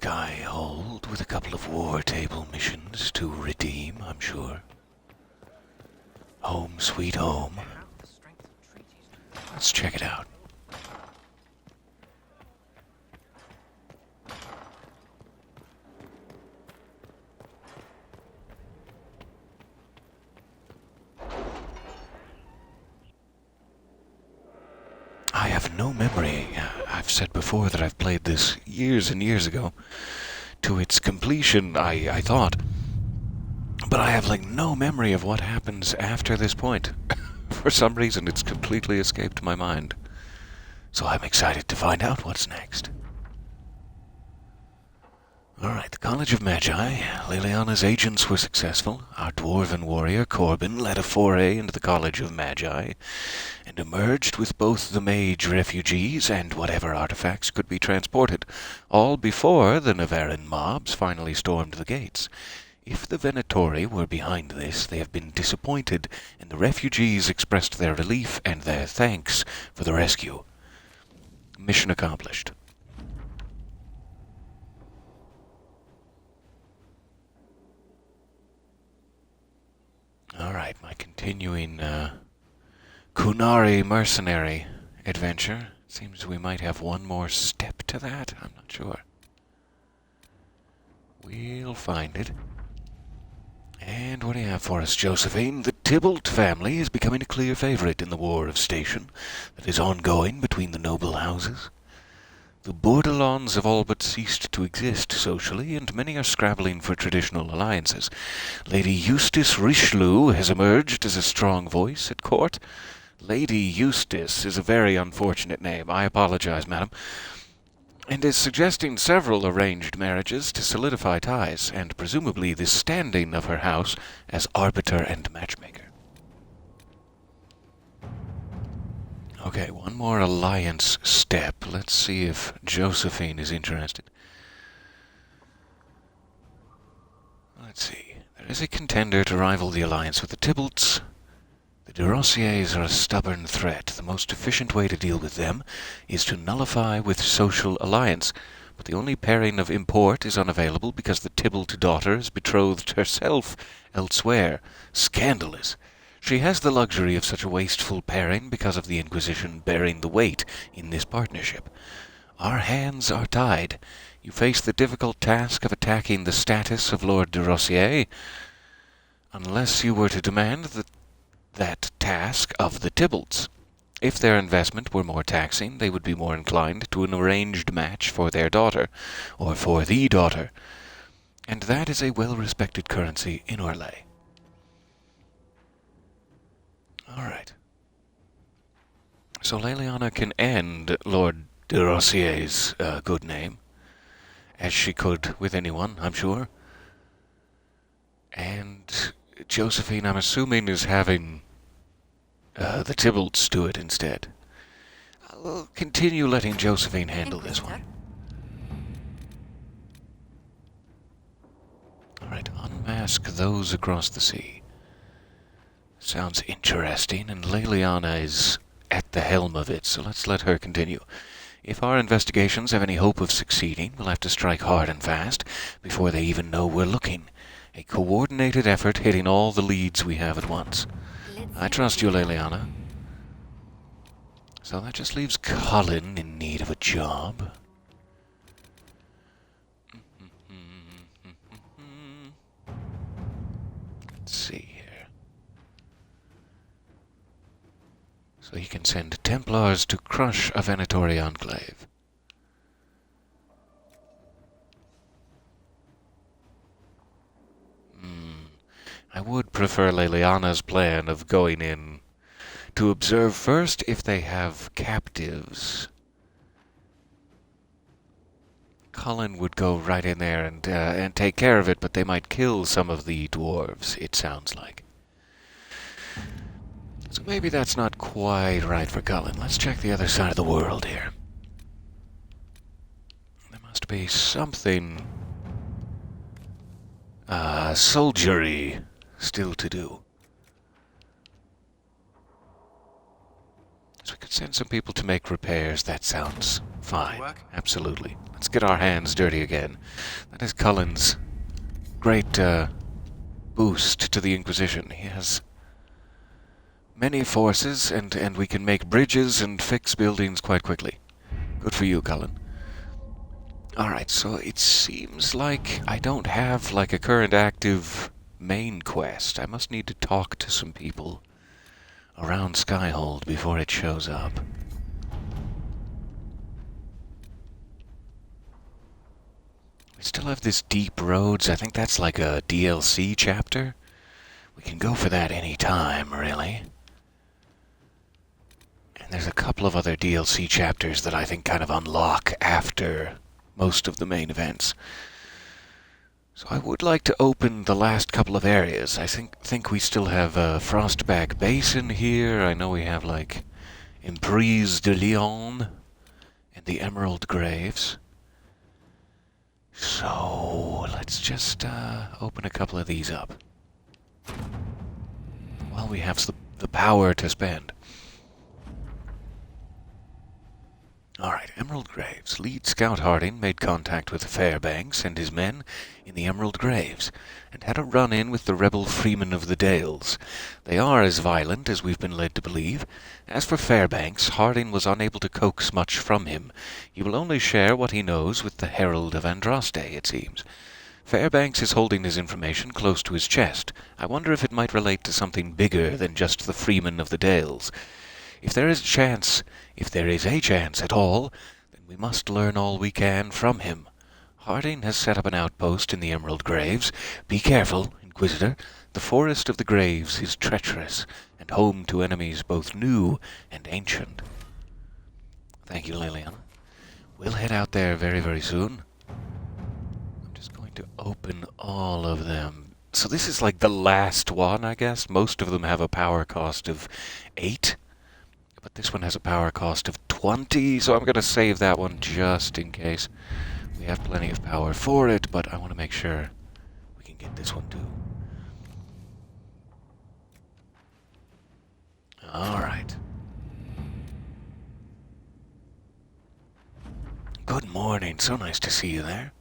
sky hold with a couple of war table missions to redeem, I'm sure. Home sweet home. Let's check it out. I have no memory. I've said before that I've played this years and years ago. To its completion, I thought. But I have, no memory of what happens after this point. For some reason, it's completely escaped my mind. So I'm excited to find out what's next. Alright, the College of Magi. Liliana's agents were successful. Our dwarven warrior, Corbin, led a foray into the College of Magi, and emerged with both the mage refugees and whatever artifacts could be transported, all before the Nevarin mobs finally stormed the gates. If the Venatori were behind this, they have been disappointed, and the refugees expressed their relief and their thanks for the rescue. Mission accomplished. Alright, my continuing Kunari mercenary adventure. Seems we might have one more step to that. I'm not sure. We'll find it. And what do you have for us, Josephine? The Tybalt family is becoming a clear favorite in the war of station that is ongoing between the noble houses. The Bordelons have all but ceased to exist socially, and many are scrabbling for traditional alliances. Lady Eustace Richelieu has emerged as a strong voice at court. Lady Eustace is a very unfortunate name. I apologize, madam. And is suggesting several arranged marriages to solidify ties, and presumably the standing of her house as arbiter and matchmaker. Okay, one more alliance step. Let's see if Josephine is interested. Let's see. There is a contender to rival the alliance with the Tybalts. The de Rossiers are a stubborn threat. The most efficient way to deal with them is to nullify with social alliance. But the only pairing of import is unavailable because the Tybalt daughter is betrothed herself elsewhere. Scandalous. She has the luxury of such a wasteful pairing because of the Inquisition bearing the weight in this partnership. Our hands are tied. You face the difficult task of attacking the status of Lord de Rossier. Unless you were to demand that task of the Tybalts. If their investment were more taxing, they would be more inclined to an arranged match for their daughter, or for the daughter. And that is a well-respected currency in Orlais. Alright. So Liliana can end Lord de Rossier's good name, as she could with anyone, I'm sure. And Josephine, I'm assuming, is having the Tybalts do it instead. I'll continue letting Josephine handle this one. Alright, unmask those across the sea. Sounds interesting, and Liliana is at the helm of it, so let's let her continue. If our investigations have any hope of succeeding, we'll have to strike hard and fast before they even know we're looking. A coordinated effort hitting all the leads we have at once. I trust you, Liliana. So that just leaves Colin in need of a job. Let's see here. So he can send Templars to crush a Venatori enclave. I would prefer Liliana's plan of going in to observe first if they have captives. Colin would go right in there and take care of it, but they might kill some of the dwarves, it sounds like. So maybe that's not quite right for Colin. Let's check the other side of the world here. There must be something soldiery still to do. So we could Send some people to make repairs. That sounds fine. Work? Absolutely. Let's get our hands dirty again. That is Cullen's great boost to the Inquisition. He has many forces, and we can make bridges and fix buildings quite quickly. Good for you, Cullen. Alright, so it seems like I don't have like a current active main quest. I must need to talk to some people around Skyhold before it shows up. We still have this Deep Roads. I think that's like a DLC chapter. We can go for that any time, really. And there's a couple of other DLC chapters that I think kind of unlock after most of the main events. So I would like to open the last couple of areas. I think we still have Frostback Basin here. I know we have like Emprise de Lyon and the Emerald Graves. So let's just open a couple of these up while we have the power to spend. Alright, Emerald Graves. Lead Scout Harding made contact with Fairbanks and his men in the Emerald Graves, and had a run-in with the rebel Freemen of the Dales. They are as violent as we've been led to believe. As for Fairbanks, Harding was unable to coax much from him. He will only share what he knows with the Herald of Andraste, it seems. Fairbanks is holding his information close to his chest. I wonder if it might relate to something bigger than just the Freemen of the Dales. If there is a chance at all, then we must learn all we can from him. Harding has set up an outpost in the Emerald Graves. Be careful, Inquisitor. The Forest of the Graves is treacherous, and home to enemies both new and ancient. Thank you, Liliana. We'll head out there very, very soon. I'm just going to open all of them. So this is like the last one, I guess. Most of them have a power cost of 8. But this one has a power cost of 20, so I'm going to save that one just in case. We have plenty of power for it, but I want to make sure we can get this one too. Alright. Good morning, so nice to see you there.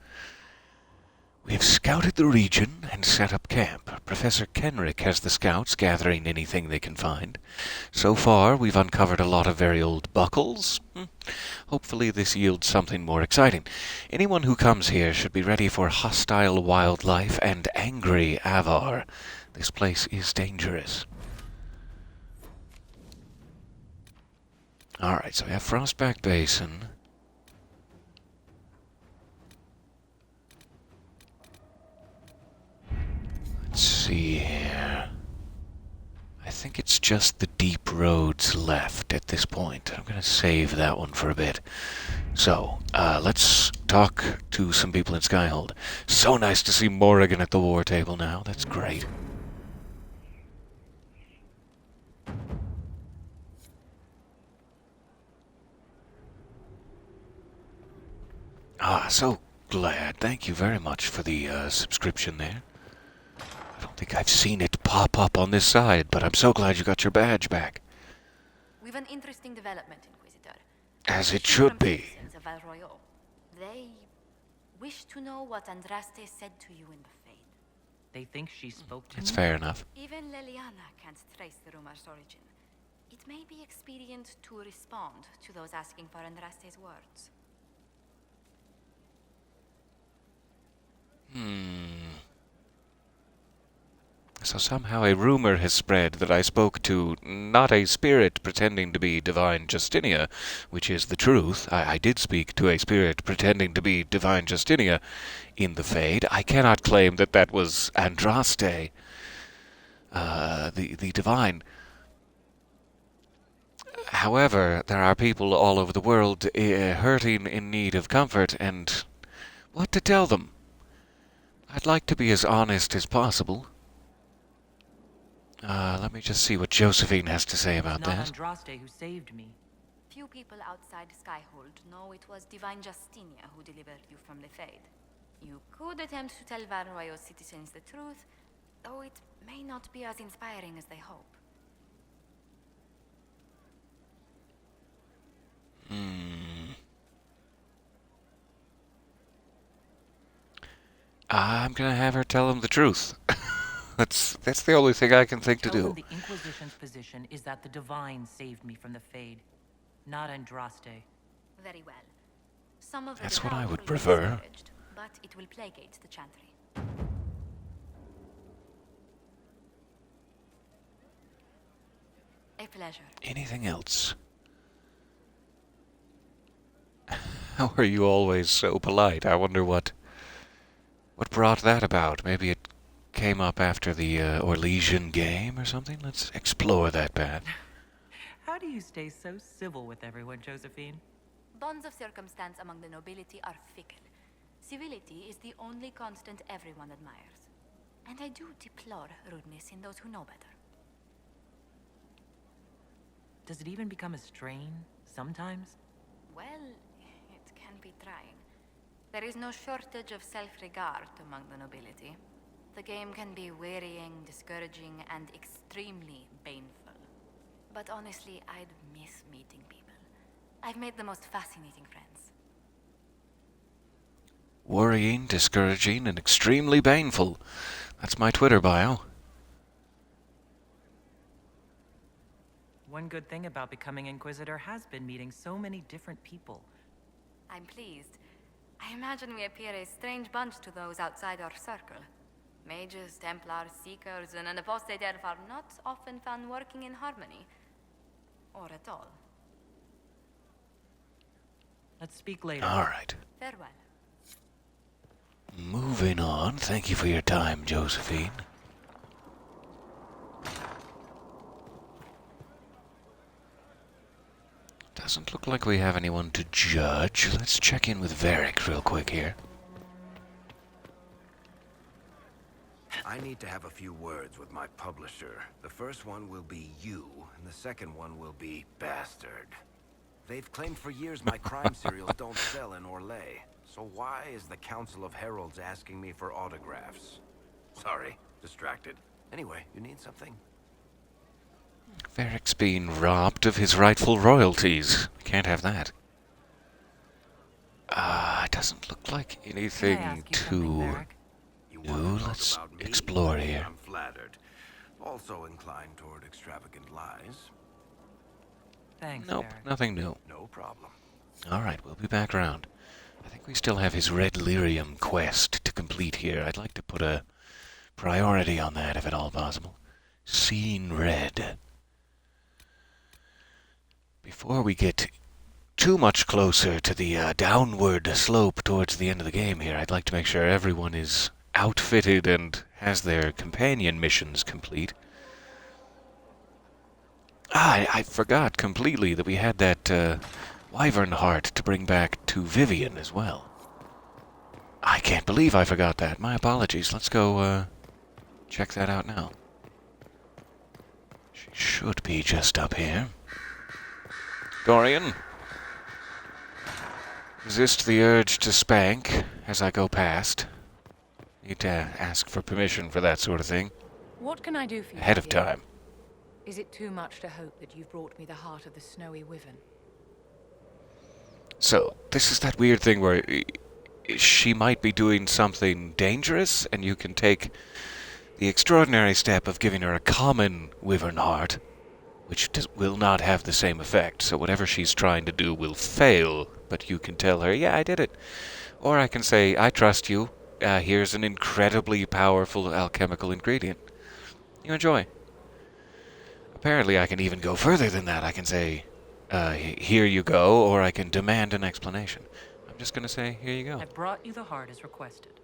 We have scouted the region and set up camp. Professor Kenrick has the scouts gathering anything they can find. So far, we've uncovered a lot of very old buckles. Hopefully this yields something more exciting. Anyone who comes here should be ready for hostile wildlife and angry Avar. This place is dangerous. Alright, so we have Frostback Basin. Let's see here. I think it's just the Deep Roads left at this point. I'm going to save that one for a bit. So, let's talk to some people in Skyhold. So nice to see Morrigan at the war table now. That's great. So glad. Thank you very much for the subscription there. I don't think I've seen it pop up on this side, but I'm so glad you got your badge back. We've an interesting development, Inquisitor. As it should be. Citizens of Val Royal. They wish to know what Andraste said to you in the Fade. They think she spoke to It's me? fair enough. Even Liliana can't trace the rumor's origin. It may be expedient to respond to those asking for Andraste's words. So somehow a rumor has spread that I spoke to not a spirit pretending to be Divine Justinia, which is the truth. I did speak to a spirit pretending to be Divine Justinia in the Fade. I cannot claim that that was Andraste, the Divine. However, there are people all over the world hurting in need of comfort, and what to tell them? I'd like to be as honest as possible. Let me just see what Josephine has to say about Not that. Andraste who saved me. Few people outside Skyhold know it was Divine Justinia who delivered you from the Fade. You could attempt to tell Val Royal's citizens the truth, though it may not be as inspiring as they hope. I'm gonna have her tell him the truth. That's the only thing I can think to Tell do. them the Inquisition's position is that the Divine saved me from the Fade, not Andraste. Very well. Some of the That's what I devout would will be prefer. discouraged, but it will placate the Chantry. A pleasure. Anything else? How are you always so polite? I wonder what brought that about. Maybe it came up after the Orlesian game or something? Let's explore that path. How do you stay so civil with everyone, Josephine? Bonds of circumstance among the nobility are fickle. Civility is the only constant everyone admires. And I do deplore rudeness in those who know better. Does it even become a strain, sometimes? Well, it can be trying. There is no shortage of self-regard among the nobility. The game can be wearying, discouraging, and extremely baneful. But honestly, I'd miss meeting people. I've made the most fascinating friends. Worrying, discouraging, and extremely baneful. That's my Twitter bio. One good thing about becoming Inquisitor has been meeting so many different people. I'm pleased. I imagine we appear a strange bunch to those outside our circle. Mages, Templars, Seekers, and an apostate elf are not often found working in harmony. Or at all. Let's speak later. All right. Farewell. Moving on. Thank you for your time, Josephine. Doesn't look like we have anyone to judge. Let's check in with Varric real quick here. I need to have a few words with my publisher. The first one will be you, and the second one will be Bastard. They've claimed for years my crime serials don't sell in Orlais. So why is the Council of Heralds asking me for autographs? Sorry, distracted. Anyway, you need something? Varric's being robbed of his rightful royalties. Can't have that. It doesn't look like Can I anything ask you something, too Varric? You new. want to talk Let's about me? explore here. I'm flattered. Also inclined toward extravagant lies. Thanks, Nope, Varric. nothing new. No problem. Alright, we'll be back around. I think we still have his Red Lyrium quest to complete here. I'd like to put a priority on that if at all possible. Seeing red. Before we get too much closer to the downward slope towards the end of the game here, I'd like to make sure everyone is outfitted and has their companion missions complete. I forgot completely that we had that wyvern heart to bring back to Vivian as well. I can't believe I forgot that. My apologies. Let's go check that out now. She should be just up here. Dorian, resist the urge to spank as I go past. Need to ask for permission for that sort of thing What can I do for you? ahead of dear? time. Is it too much to hope that you've brought me the heart of the snowy wyvern? So, this is that weird thing where she might be doing something dangerous, and you can take the extraordinary step of giving her a common wyvern heart, which will not have the same effect. So whatever she's trying to do will fail, but you can tell her, yeah, I did it. Or I can say, I trust you. Here's an incredibly powerful alchemical ingredient. You enjoy. Apparently I can even go further than that. I can say, here you go, or I can demand an explanation. I'm just going to say, here you go. I brought you the heart as requested.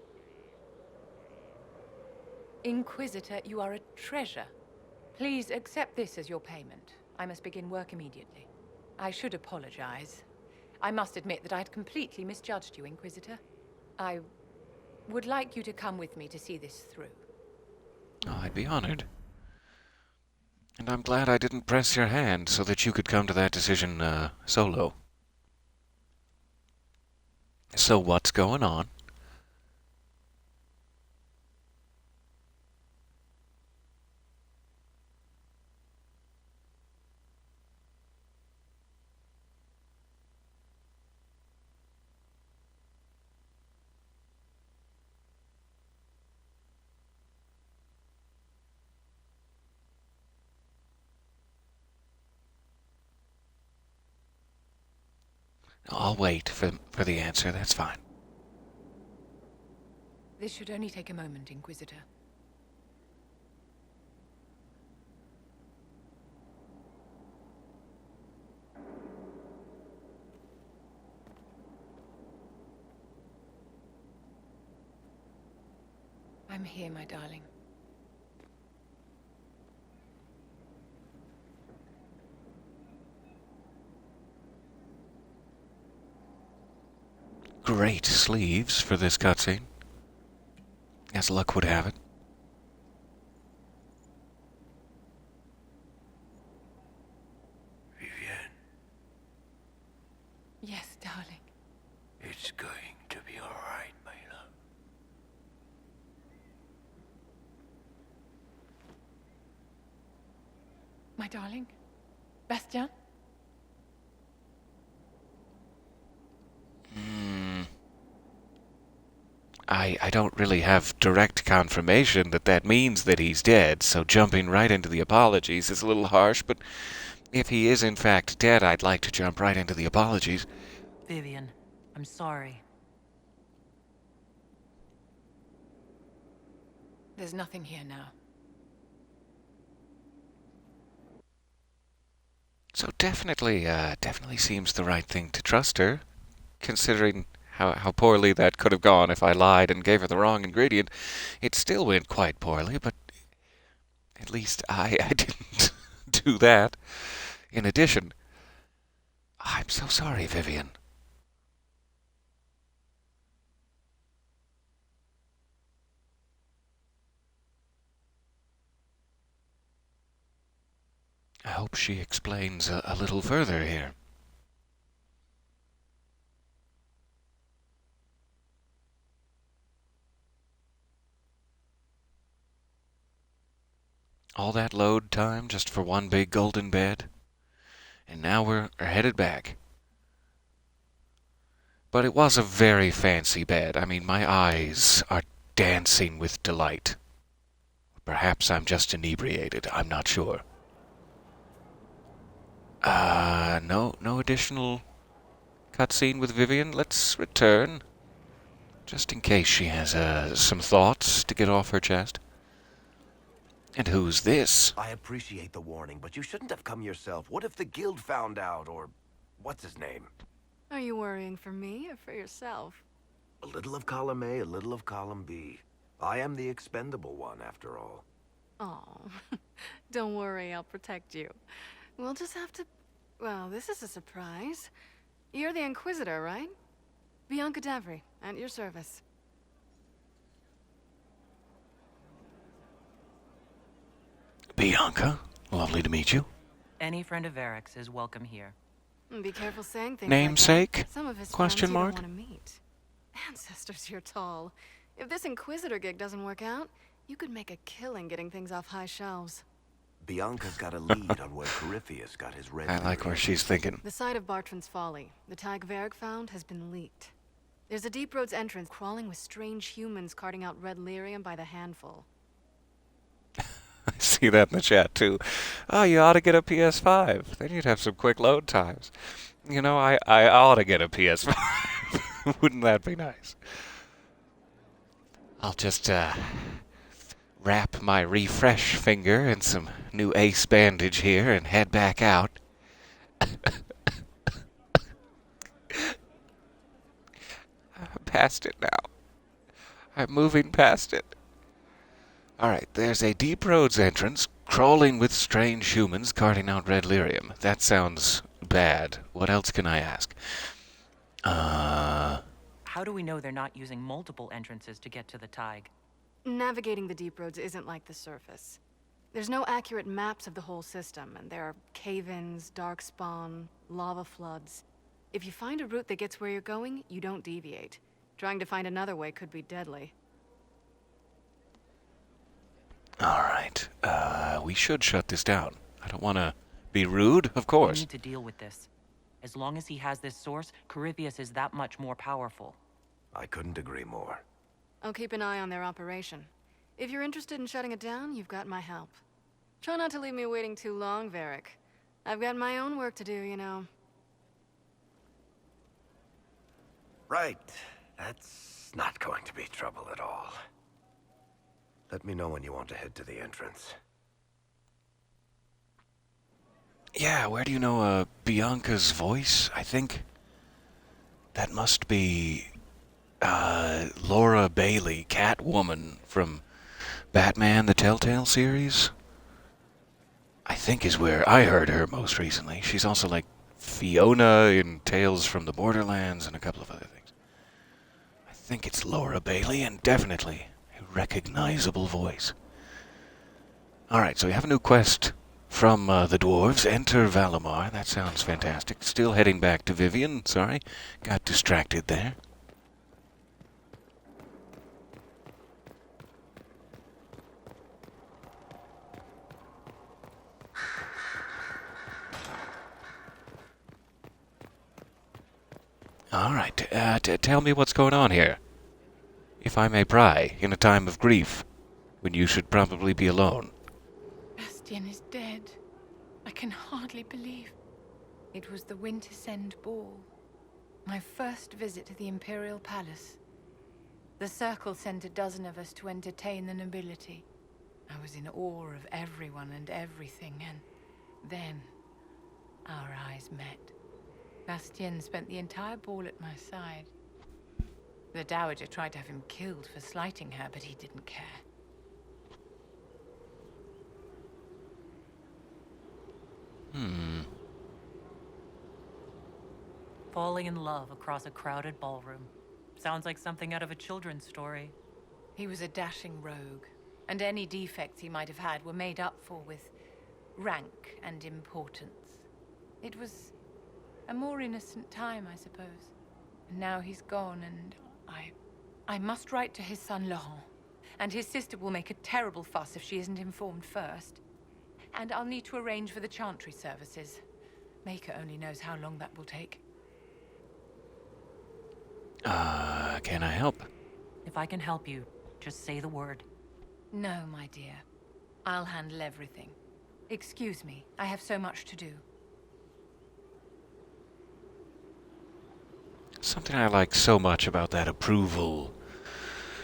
Inquisitor, you are a treasure. Please accept this as your payment. I must begin work immediately. I should apologize. I must admit that I had completely misjudged you, Inquisitor. I would like you to come with me to see this through. Oh, I'd be honored. And I'm glad I didn't press your hand so that you could come to that decision solo. So what's going on? I'll wait for the answer, that's fine. This should only take a moment, Inquisitor. I'm here, my darling. Great sleeves for this cutscene, as luck would have it. Vivienne, Yes, darling. it's going to be all right, my love. My darling? Bastien? I don't really have direct confirmation that that means that he's dead, so jumping right into the apologies is a little harsh, but if he is in fact dead, I'd like to jump right into the apologies. Vivian, I'm sorry. There's nothing here now. So definitely seems the right thing to trust her, considering how poorly that could have gone if I lied and gave her the wrong ingredient. It still went quite poorly, but at least I didn't do that. In addition, I'm so sorry, Vivian. I hope she explains a little further here. All that load time just for one big golden bed? And now we're headed back. But it was a very fancy bed. I mean, my eyes are dancing with delight. Perhaps I'm just inebriated. I'm not sure. No additional cutscene with Vivian. Let's return. Just in case she has, some thoughts to get off her chest. And who's this? I appreciate the warning, but you shouldn't have come yourself. What if the guild found out, or what's his name? Are you worrying for me or for yourself? A little of column A, a little of column B. I am the expendable one, after all. Oh, don't worry, I'll protect you. We'll just have to... Well, this is a surprise. You're the Inquisitor, right? Bianca Davry, at your service. Bianca. Lovely to meet you. Any friend of Eric's is welcome here. Be careful saying things Namesake? like that. Some of his Question friends mark? you don't want to meet. Ancestors, you're tall. If this Inquisitor gig doesn't work out, you could make a killing getting things off high shelves. Bianca's got a lead on where Corypheus got his red I like where lyrium. she's thinking. The site of Bartran's Folly, the tag Varric found, has been leaked. There's a deep roads entrance crawling with strange humans carting out red lyrium by the handful. I see that in the chat, too. Oh, you ought to get a PS5. Then you'd have some quick load times. You know, I ought to get a PS5. Wouldn't that be nice? I'll just, wrap my refresh finger in some new ace bandage here and head back out. I'm past it now. I'm moving past it. Alright, there's a deep roads entrance, crawling with strange humans carting out red lyrium. That sounds bad. What else can I ask? How do we know they're not using multiple entrances to get to the Tig? Navigating the deep roads isn't like the surface. There's no accurate maps of the whole system, and there are cave-ins, darkspawn, lava floods. If you find a route that gets where you're going, you don't deviate. Trying to find another way could be deadly. Alright, we should shut this down. I don't want to be rude, of We course. need to deal with this. As long as he has this source, Corypheus is that much more powerful. I couldn't agree more. I'll keep an eye on their operation. If you're interested in shutting it down, you've got my help. Try not to leave me waiting too long, Varric. I've got my own work to do, you know. Right. That's not going to be trouble at all. Let me know when you want to head to the entrance. Yeah, where do you know Bianca's voice? I think that must be Laura Bailey, Catwoman from Batman the Telltale series. I think is where I heard her most recently. She's also like Fiona in Tales from the Borderlands and a couple of other things. I think it's Laura Bailey, and definitely a recognizable voice. Alright, so we have a new quest from the dwarves. Enter Valimar. That sounds fantastic. Still heading back to Vivian. Sorry, got distracted there. Alright, tell me what's going on here. If I may pry, in a time of grief, when you should probably be alone. Bastian is dead. I can hardly believe. It was the Wintersend Ball. My first visit to the Imperial Palace. The Circle sent a dozen of us to entertain the nobility. I was in awe of everyone and everything, and then our eyes met. Bastien spent the entire ball at my side. The Dowager tried to have him killed for slighting her, but he didn't care. Falling in love across a crowded ballroom. Sounds like something out of a children's story. He was a dashing rogue, and any defects he might have had were made up for with rank and importance. It was a more innocent time, I suppose. And now he's gone, and I must write to his son Laurent. And his sister will make a terrible fuss if she isn't informed first. And I'll need to arrange for the chantry services. Maker only knows how long that will take. Can I help? If I can help you, just say the word. No, my dear. I'll handle everything. Excuse me, I have so much to do. Something I like so much about that approval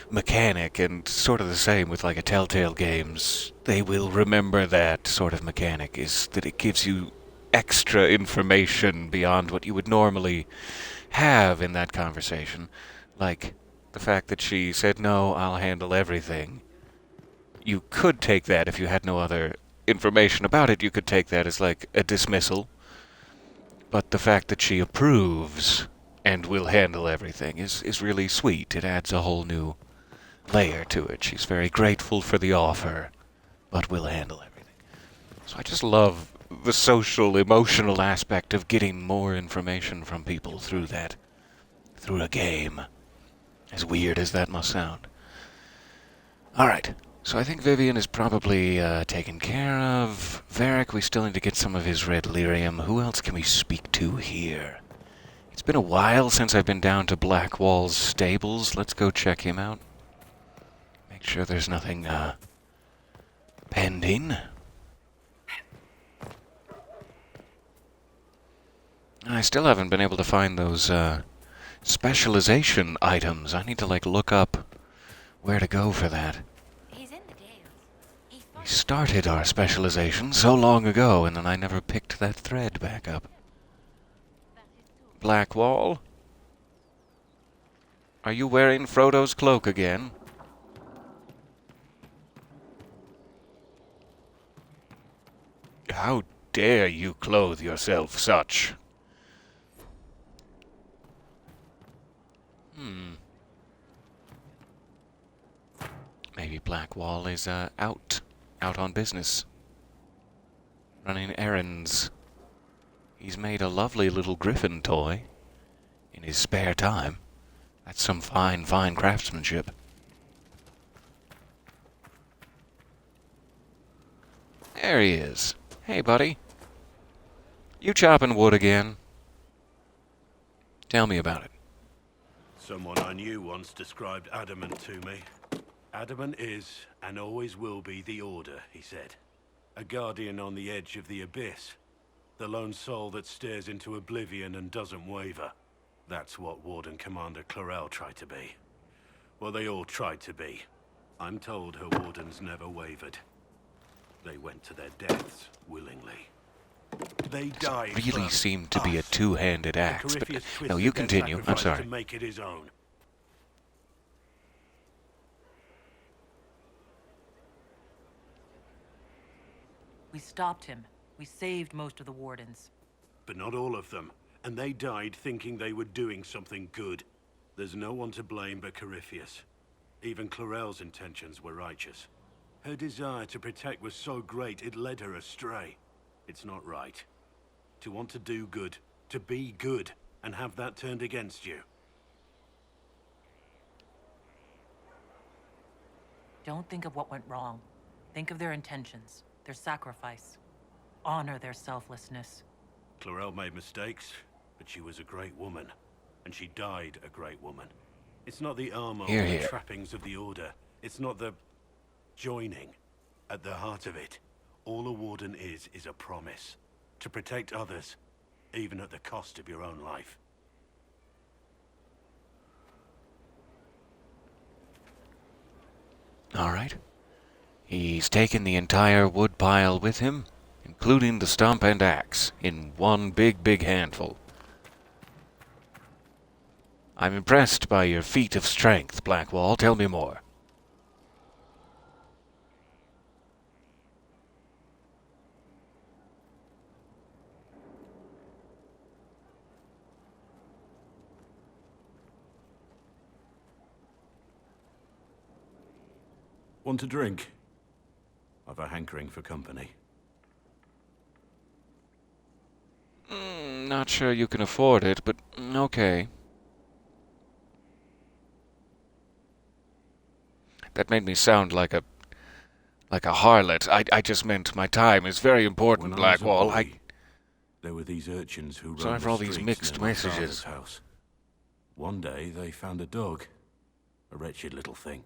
mechanic, and sort of the same with like a Telltale games, they will remember that sort of mechanic, is that it gives you extra information beyond what you would normally have in that conversation. Like the fact that she said, no, I'll handle everything. You could take that, if you had no other information about it, you could take that as like a dismissal. But the fact that she approves and will handle everything is really sweet. It adds a whole new layer to it. She's very grateful for the offer, but will handle everything. So I just love the social, emotional aspect of getting more information from people through a game. As weird as that must sound. Alright, so I think Vivian is probably taken care of. Varric, we still need to get some of his red lyrium. Who else can we speak to here? It's been a while since I've been down to Blackwall's stables. Let's go check him out. Make sure there's nothing pending. I still haven't been able to find those specialization items. I need to like look up where to go for that. He's in the Dales. We started our specialization so long ago, and then I never picked that thread back up. Blackwall? Are you wearing Frodo's cloak again? How dare you clothe yourself such? Maybe Blackwall is out on business, running errands. He's made a lovely little griffin toy in his spare time. That's some fine craftsmanship. There he is. Hey, buddy. You chopping wood again? Tell me about it. Someone I knew once described adamant to me. Adamant is, and always will be, the Order, he said. A guardian on the edge of the abyss. The lone soul that stares into oblivion and doesn't waver. That's what Warden Commander Clarel tried to be. Well, they all tried to be. I'm told her wardens never wavered. They went to their deaths willingly. They died Really for seemed to be a us. two-handed The axe, but Corypheus no, twisted you their continue. I'm sacrifice sorry. To make it his own. We stopped him. We saved most of the wardens. But not all of them. And they died thinking they were doing something good. There's no one to blame but Corypheus. Even Clarel's intentions were righteous. Her desire to protect was so great it led her astray. It's not right. To want to do good, to be good, and have that turned against you. Don't think of what went wrong. Think of their intentions, their sacrifice. Honor their selflessness. Clarel made mistakes, but she was a great woman. And she died a great woman. It's not the armor Hear, or the hear. trappings of the Order. It's not the joining. At the heart of it, all a warden is a promise. To protect others, even at the cost of your own life. All right. He's taken the entire wood pile with him, including the stump and axe, in one big handful. I'm impressed by your feat of strength, Blackwall. Tell me more. Want a drink? I've a hankering for company. Not sure you can afford it, but okay. That made me sound like a harlot. I just meant my time is very important, When I was a Blackwall. boy, there were these urchins who Sorry roamed for all the these streets mixed near my messages. father's house. One day they found a dog, a wretched little thing.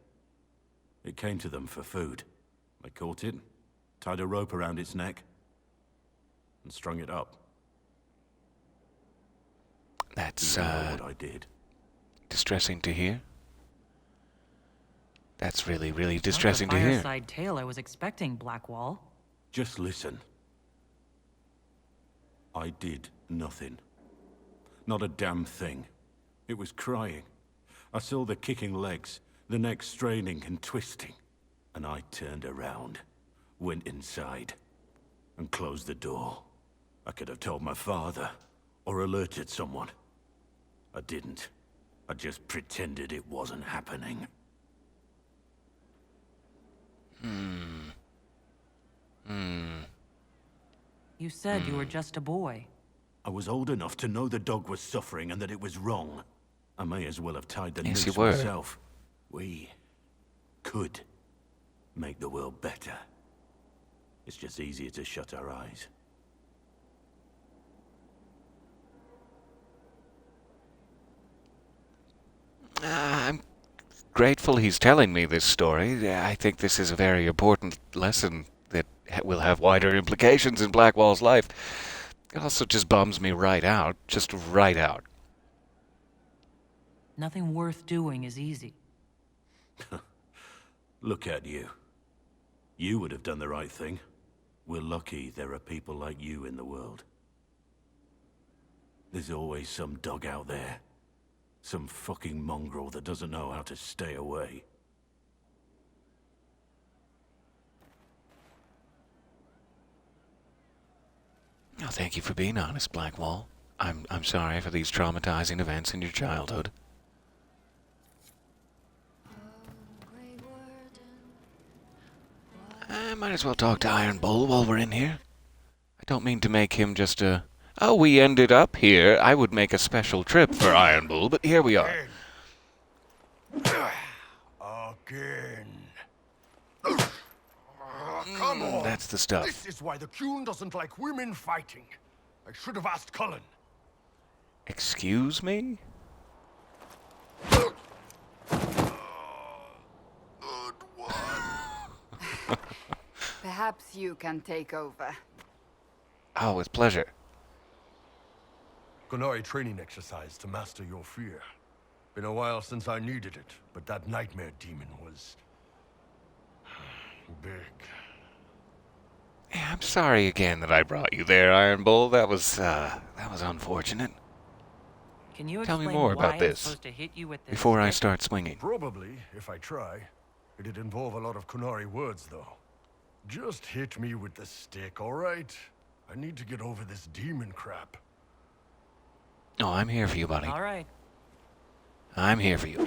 It came to them for food. They caught it, tied a rope around its neck, and strung it up. That's You know what I did. distressing to hear. That's really Not distressing the to hear. fireside tale I was expecting, Blackwall. Just listen. I did nothing. Not a damn thing. It was crying. I saw the kicking legs, the neck straining and twisting. And I turned around, went inside, and closed the door. I could have told my father, or alerted someone. I didn't. I just pretended it wasn't happening. You said you were just a boy. I was old enough to know the dog was suffering and that it was wrong. I may as well have tied the Yes, noose you were. myself. We could make the world better. It's just easier to shut our eyes. I'm grateful he's telling me this story. I think this is a very important lesson that will have wider implications in Blackwall's life. It also just bums me right out. Just right out. Nothing worth doing is easy. Look at you. You would have done the right thing. We're lucky there are people like you in the world. There's always some dog out there. Some fucking mongrel that doesn't know how to stay away. Oh, thank you for being honest, Blackwall. I'm sorry for these traumatizing events in your childhood. I might as well talk to Iron Bull while we're in here. I don't mean to make him just a... Oh, we ended up here. I would make a special trip for Iron Bull, but here we are. Again. Come on. That's the stuff. This is why the Qun doesn't like women fighting. I should have asked Cullen. Excuse me? Good one. Perhaps you can take over. Oh, with pleasure. Qunari training exercise to master your fear. Been a while since I needed it, but that nightmare demon was... big. Yeah, I'm sorry again that I brought you there, Iron Bull. That was unfortunate. Can you Tell me explain more why about I'm this supposed to hit you with this before I stick? start swinging. Probably, if I try. It'd involve a lot of Qunari words, though. Just hit me with the stick, all right? I need to get over this demon crap. Oh, I'm here for you, buddy. All right. I'm here for you.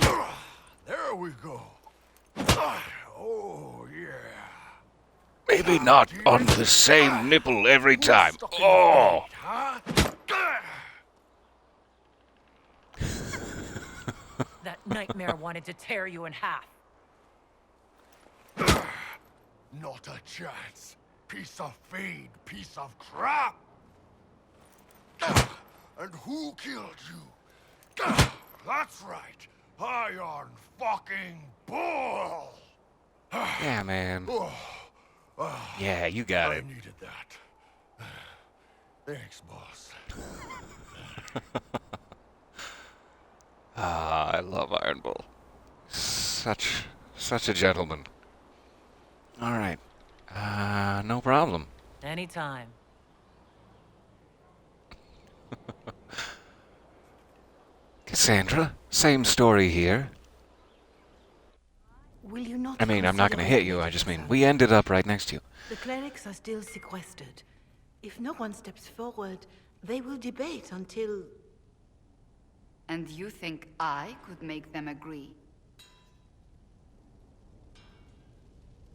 There we go. Oh, yeah. Maybe not on the same nipple every time. Stuck in the Oh! feet, huh? That nightmare wanted to tear you in half. Not a chance. Piece of feed, piece of crap. And who killed you? That's right. Iron fucking Bull. Yeah, man. Oh, Yeah, you got I it. needed that. Thanks, boss. Ah, I love Iron Bull. Such a gentleman. All right. No problem. Anytime. Cassandra, same story here. Will you not I mean, I'm not going to consider hit you. I it, just mean, sir? we ended up right next to you. The clerics are still sequestered. If no one steps forward, they will debate until... And you think I could make them agree?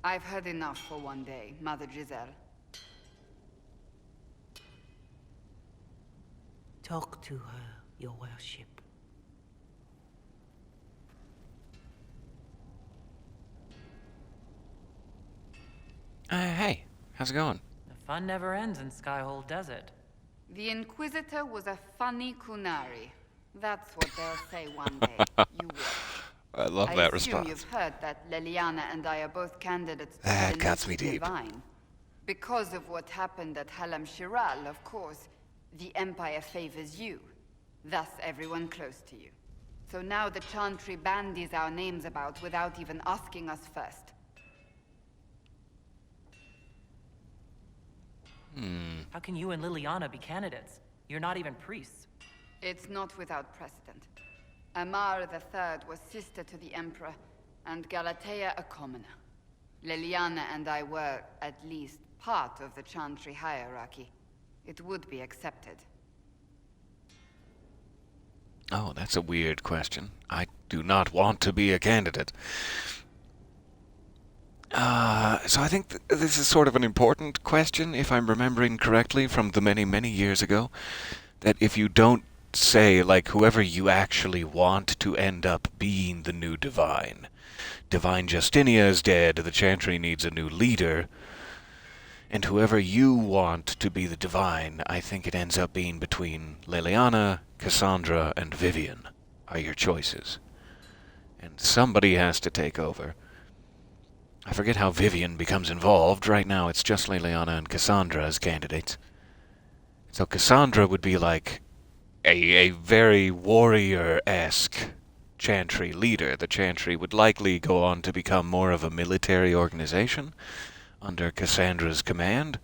I've heard enough for one day, Mother Giselle. Talk to her, your worship. Hey, how's it going? The fun never ends in Skyhold, does it? The Inquisitor was a funny Qunari. That's what they'll say one day. You will. I love I that assume response. you've heard that Leliana and I are both candidates to That the cuts next me deep. Divine. Because of what happened at Halam Shiral, of course, the Empire favors you. Thus, everyone close to you. So now the Chantry bandies our names about without even asking us first. How can you and Liliana be candidates? You're not even priests. It's not without precedent. Amar III was sister to the Emperor, and Galatea a commoner. Liliana and I were, at least, part of the Chantry hierarchy. It would be accepted. Oh, that's a weird question. I do not want to be a candidate. So I think this is sort of an important question, if I'm remembering correctly from the many, many years ago, that if you don't say, like, whoever you actually want to end up being the new Divine. Divine Justinia is dead, the Chantry needs a new leader, and whoever you want to be the Divine, I think it ends up being between Leliana, Cassandra, and Vivian are your choices. And somebody has to take over. I forget how Vivian becomes involved. Right now it's just Leliana and Cassandra as candidates. So Cassandra would be like a very warrior-esque Chantry leader. The Chantry would likely go on to become more of a military organization under Cassandra's command,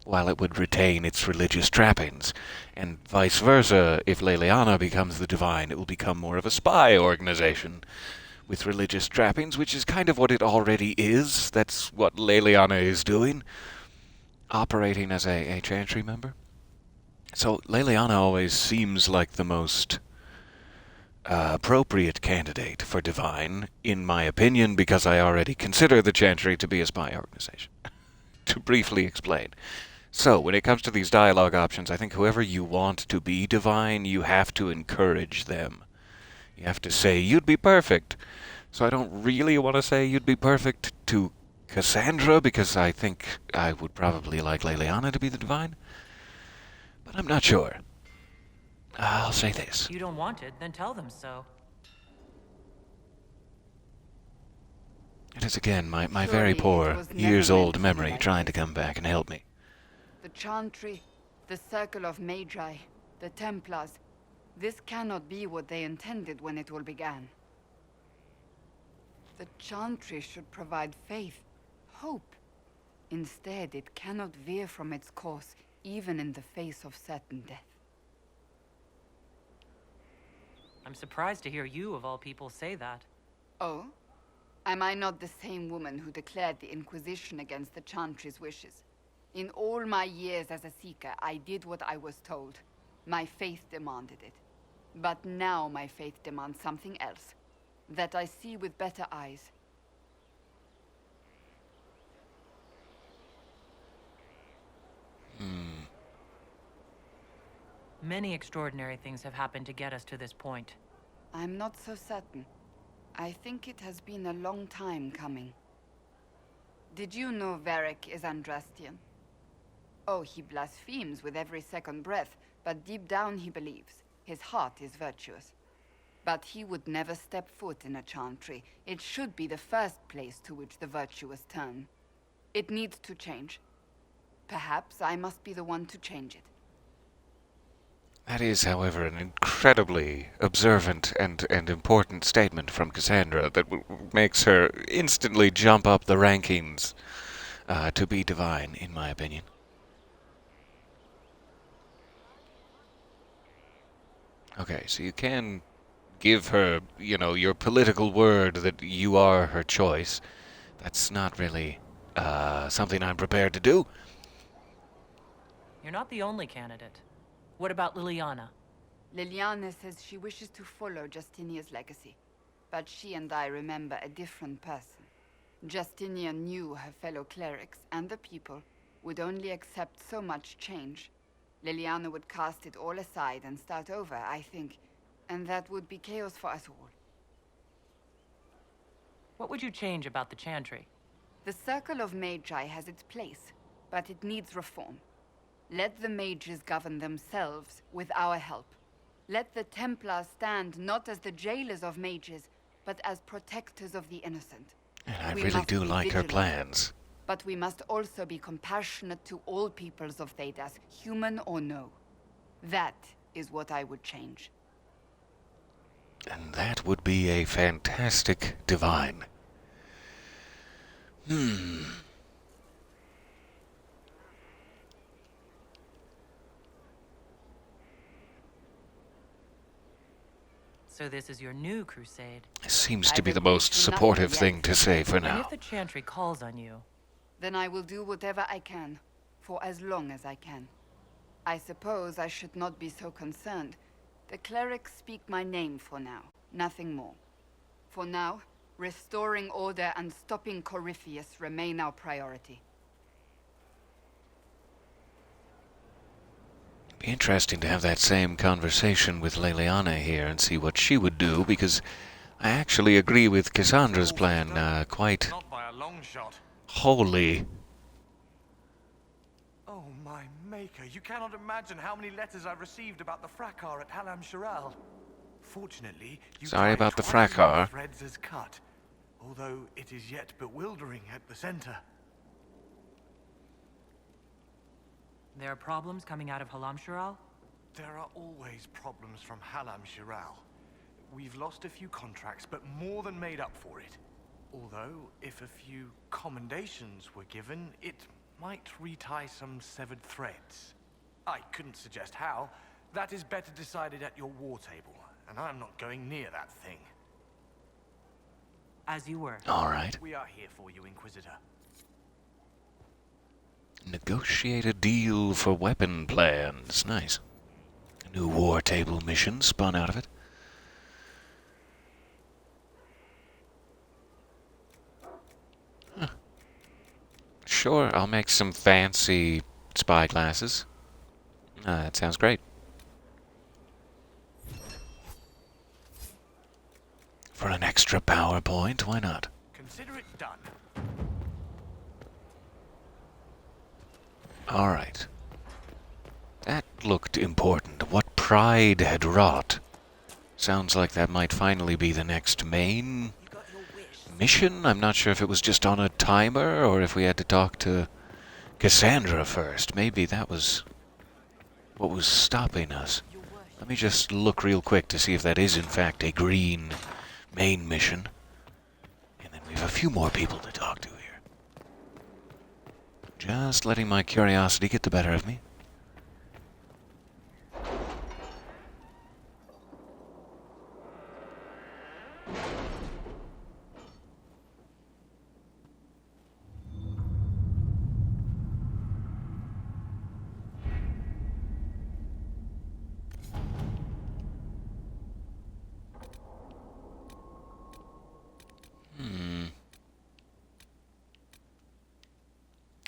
while it would retain its religious trappings. And vice versa, if Leliana becomes the Divine, it will become more of a spy organization with religious trappings, which is kind of what it already is. That's what Leliana is doing, operating as a Chantry member. So Leliana always seems like the most appropriate candidate for Divine, in my opinion, because I already consider the Chantry to be a spy organization. To briefly explain. So, when it comes to these dialogue options, I think whoever you want to be Divine, you have to encourage them. You have to say, you'd be perfect. So I don't really want to say you'd be perfect to Cassandra, because I think I would probably like Leliana to be the Divine. But I'm not sure. I'll say this. If you don't want it, then tell them so. It is again my Surely very it poor, was never years-old meant to be memory like trying to this. come back and help me. The Chantry, the Circle of Magi, the Templars, This cannot be what they intended when it all began. The Chantry should provide faith, hope. Instead, it cannot veer from its course, even in the face of certain death. I'm surprised to hear you, of all people, say that. Oh? Am I not the same woman who declared the Inquisition against the Chantry's wishes? In all my years as a Seeker, I did what I was told. My faith demanded it. But now my faith demands something else. That I see with better eyes. Many extraordinary things have happened to get us to this point. I'm not so certain. I think it has been a long time coming. Did you know Varric is Andrastian? Oh, he blasphemes with every second breath, but deep down he believes. His heart is virtuous. But he would never step foot in a Chantry. It should be the first place to which the virtuous turn. It needs to change. Perhaps I must be the one to change it. That is, however, an incredibly observant and important statement from Cassandra that makes her instantly jump up the rankings to be divine, in my opinion. Okay, so you can give her, you know, your political word that you are her choice. That's not really something I'm prepared to do. You're not the only candidate. What about Liliana? Liliana says she wishes to follow Justinia's legacy. But she and I remember a different person. Justinia knew her fellow clerics and the people would only accept so much change. Liliana would cast it all aside and start over, I think. And that would be chaos for us all. What would you change about the Chantry? The Circle of Magi has its place, but it needs reform. Let the mages govern themselves with our help. Let the Templars stand not as the jailers of mages, but as protectors of the innocent. And I We really must do be like her vigilant. plans. But we must also be compassionate to all peoples of Thedas, human or no. That is what I would change. And that would be a fantastic divine. So this is your new crusade. Seems I to be the believe most in nothing supportive yet. thing to say for And now. if the Chantry calls on you, Then I will do whatever I can, for as long as I can. I suppose I should not be so concerned. The clerics speak my name for now, nothing more. For now, restoring order and stopping Corypheus remain our priority. Be interesting to have that same conversation with Liliana here and see what she would do, because I actually agree with Cassandra's plan quite Not by a long shot. wholly. Oh, my maker. You cannot imagine how many letters I've received about the fracas at Halam Shiral. Fortunately, you Sorry tied about the twice as many fracas. threads as cut, although it is yet bewildering at the center. there are problems coming out of Halam Shiral? There are always problems from Halam Shiral. We've lost a few contracts, but more than made up for it. Although, if a few commendations were given, it might retie some severed threads. I couldn't suggest how. That is better decided at your war table, and I'm not going near that thing. As you were. All right. We are here for you, Inquisitor. Negotiate a deal for weapon plans. Nice. A new war table mission spun out of it. Huh. Sure, I'll make some fancy spy glasses. That sounds great. For an extra PowerPoint, why not? Consider it done. All right. That looked important. What Pride had wrought. Sounds like that might finally be the next main mission. I'm not sure if it was just on a timer or if we had to talk to Cassandra first. Maybe that was what was stopping us. Let me just look real quick to see if that is in fact a green main mission. And then we have a few more people to talk to here. Just letting my curiosity get the better of me.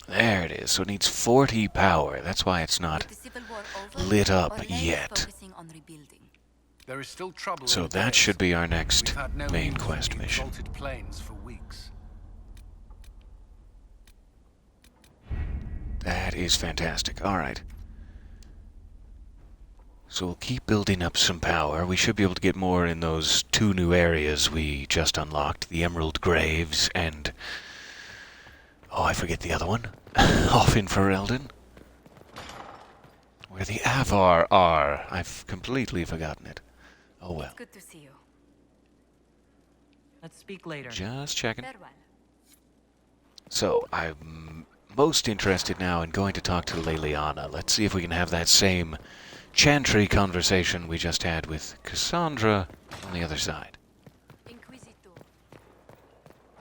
There it is. So it needs 40 power. That's why it's not lit up yet. There is still trouble. So in that Deus. should be our next We've had no main news from quest the mission. Exalted Plains for weeks. That is fantastic. Alright. So we'll keep building up some power. We should be able to get more in those 2 new areas we just unlocked. The Emerald Graves and... oh, I forget the other one. Off in Ferelden. Where the Avar are. I've completely forgotten it. Oh well. Good to see you. Let's speak later. Just checking. Farewell. So, I'm most interested now in going to talk to Leliana. Let's see if we can have that same chantry conversation we just had with Cassandra on the other side. Inquisitor.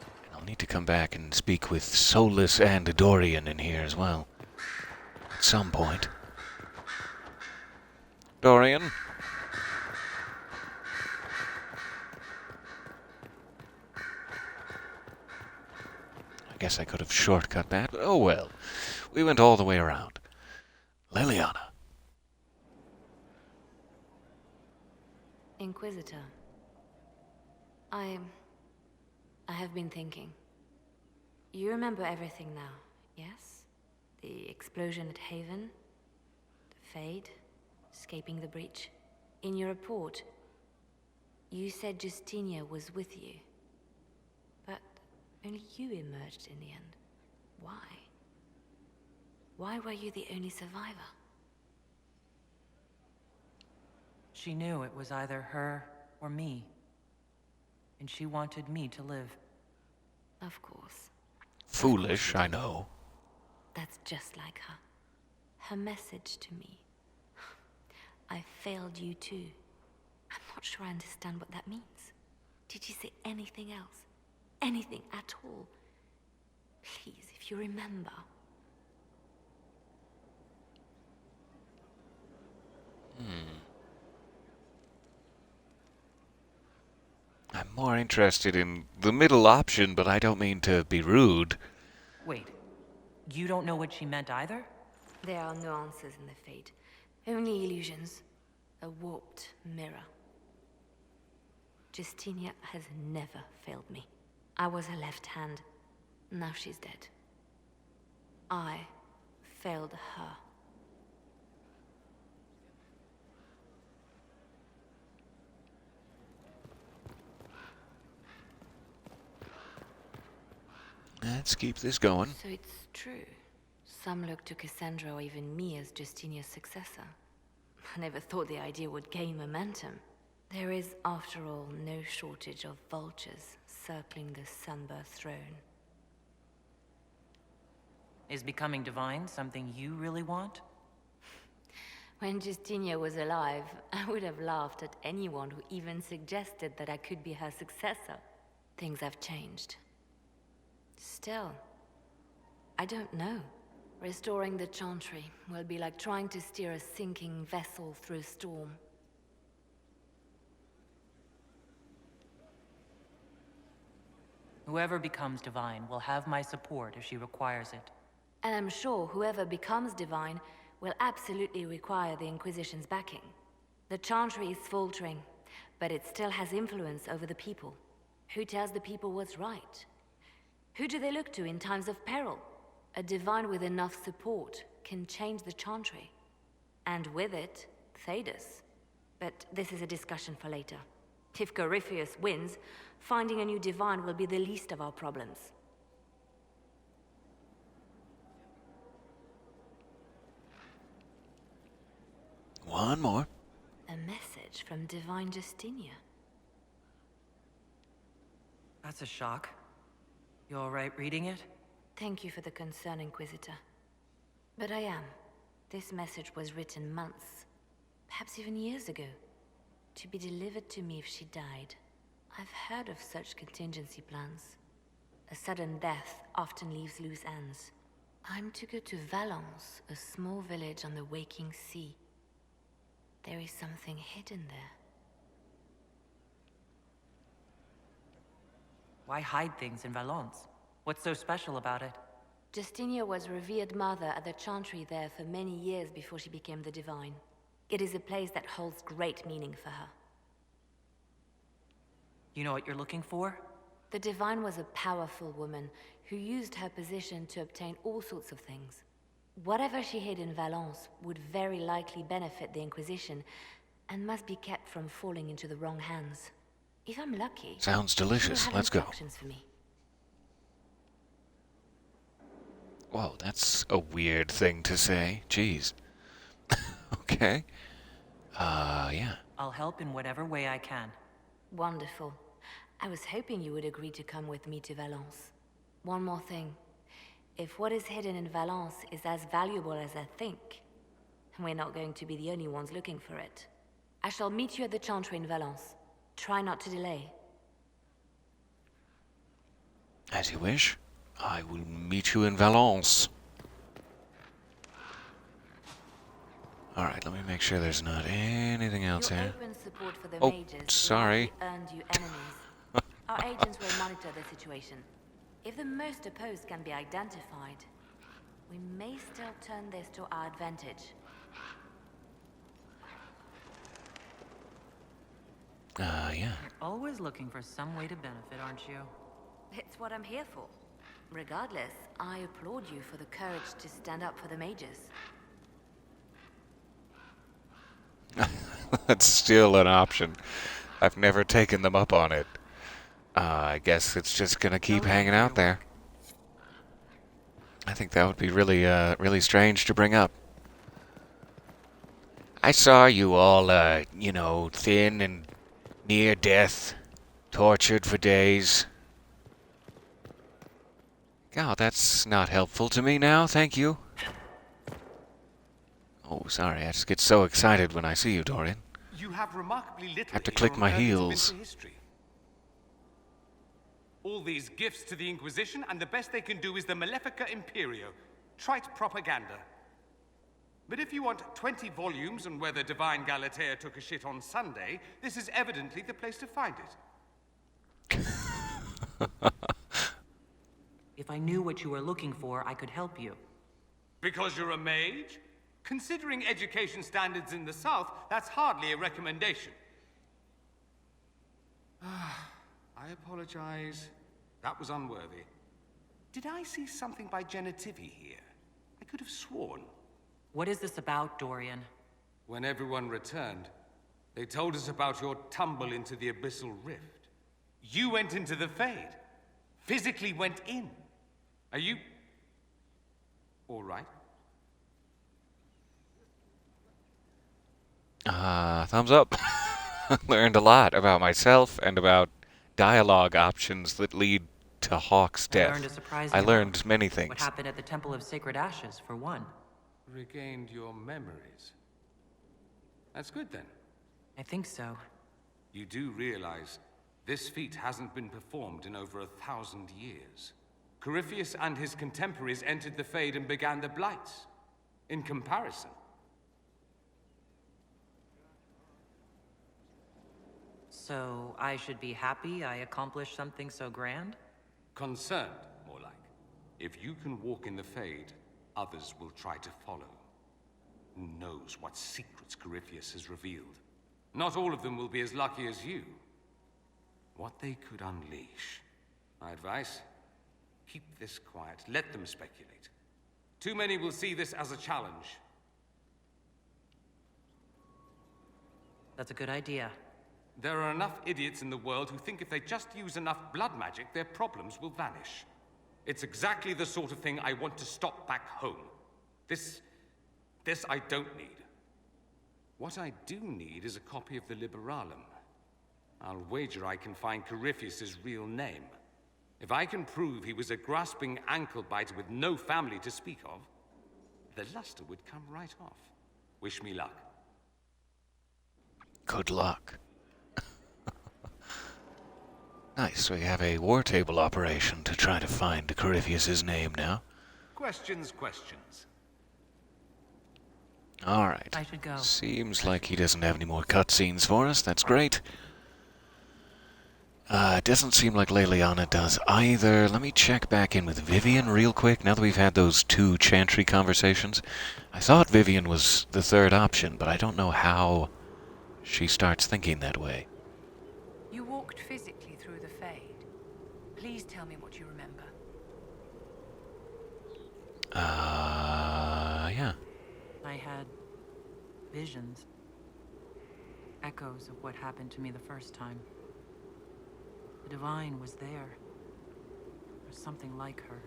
And I'll need to come back and speak with Solus and Dorian in here as well. At some point. Dorian? I guess I could have shortcut that, but oh well. We went all the way around. Leliana. Inquisitor. I have been thinking. You remember everything now, yes? The explosion at Haven, the Fade, escaping the breach. In your report, you said Justinia was with you. But only you emerged in the end. Why? Why were you the only survivor? She knew it was either her or me. And she wanted me to live. Of course. Foolish, I know. That's just like her. Her message to me. I failed you too. I'm not sure I understand what that means. Did you say anything else? Anything at all? Please, if you remember. I'm more interested in the middle option, but I don't mean to be rude. Wait, you don't know what she meant either? There are no answers in the Fate. Only illusions. A warped mirror. Justinia has never failed me. I was her left hand. Now she's dead. I failed her. Let's keep this going. So it's true. Some look to Cassandra or even me as Justinia's successor. I never thought the idea would gain momentum. There is, after all, no shortage of vultures circling the Sunburst throne. Is becoming divine something you really want? When Justinia was alive, I would have laughed at anyone who even suggested that I could be her successor. Things have changed. Still, I don't know. Restoring the Chantry will be like trying to steer a sinking vessel through a storm. Whoever becomes divine will have my support if she requires it. And I'm sure whoever becomes divine will absolutely require the Inquisition's backing. The Chantry is faltering, but it still has influence over the people. Who tells the people what's right? Who do they look to in times of peril? A divine with enough support can change the Chantry. And with it, Thedas. But this is a discussion for later. If Corypheus wins, finding a new divine will be the least of our problems. One more. A message from Divine Justinia. That's a shock. You all right reading it? Thank you for the concern, Inquisitor. But I am. This message was written months, perhaps even years ago, to be delivered to me if she died. I've heard of such contingency plans. A sudden death often leaves loose ends. I'm to go to Valence, a small village on the waking sea. There is something hidden there. Why hide things in Valence? What's so special about it? Justinia was revered mother at the chantry there for many years before she became the Divine. It is a place that holds great meaning for her. You know what you're looking for? The Divine was a powerful woman who used her position to obtain all sorts of things. Whatever she hid in Valence would very likely benefit the Inquisition and must be kept from falling into the wrong hands. If I'm lucky... Sounds delicious. Let's go. For me. Whoa, that's a weird thing to say. Jeez. Okay. Yeah. I'll help in whatever way I can. Wonderful. I was hoping you would agree to come with me to Valence. One more thing. If what is hidden in Valence is as valuable as I think, we're not going to be the only ones looking for it. I shall meet you at the chantry in Valence. Try not to delay. As you wish. I will meet you in Valence. Alright, let me make sure there's not anything else Your here. open support for the Oh, mages sorry. likely earned you enemies. Our agents will monitor the situation. If the most opposed can be identified, we may still turn this to our advantage. Yeah. You're always looking for some way to benefit, aren't you? It's what I'm here for. Regardless, I applaud you for the courage to stand up for the mages. That's still an option. I've never taken them up on it. I guess it's just gonna keep hanging out there. I think that would be really, really strange to bring up. I saw you all, thin and near death, tortured for days. God, that's not helpful to me now, thank you. Oh, sorry, I just get so excited when I see you, Dorian. You have remarkably little I have to in click your my learning to heels. Winter history. All these gifts to the Inquisition, and the best they can do is the Malefica Imperio. Trite propaganda. But if you want 20 volumes on whether Divine Galatea took a shit on Sunday, this is evidently the place to find it. If I knew what you were looking for, I could help you. Because you're a mage? Considering education standards in the South, that's hardly a recommendation. I apologize. That was unworthy. Did I see something by Genitivi here? I could have sworn. What is this about, Dorian? When everyone returned, they told us about your tumble into the Abyssal Rift. You went into the Fade. Physically went in. Are you... all right? Thumbs up. Learned a lot about myself and about dialogue options that lead to Hawk's death. I learned many things. What happened at the Temple of Sacred Ashes, for one. Regained your memories. That's good, then. I think so. You do realize this feat hasn't been performed in over 1,000 years. Corypheus and his contemporaries entered the Fade and began the Blights. In comparison. So, I should be happy I accomplished something so grand? Concerned, more like. If you can walk in the Fade, others will try to follow. Who knows what secrets Corypheus has revealed? Not all of them will be as lucky as you. What they could unleash. My advice? Keep this quiet. Let them speculate. Too many will see this as a challenge. That's a good idea. There are enough idiots in the world who think if they just use enough blood magic, their problems will vanish. It's exactly the sort of thing I want to stop back home. This I don't need. What I do need is a copy of the Liberalum. I'll wager I can find Corypheus's real name. If I can prove he was a grasping ankle-biter with no family to speak of, the luster would come right off. Wish me luck. Good luck. Nice, we have a war table operation to try to find Corypheus's name now. Questions, questions. Alright. I should go. Seems like he doesn't have any more cutscenes for us. That's great. It doesn't seem like Leliana does either. Let me check back in with Vivian real quick, now that we've had those 2 Chantry conversations. I thought Vivian was the third option, but I don't know how she starts thinking that way. You walked physically through the Fade. Please tell me what you remember. Yeah. I had visions. Echoes of what happened to me the first time. The Divine was there. Or something like her.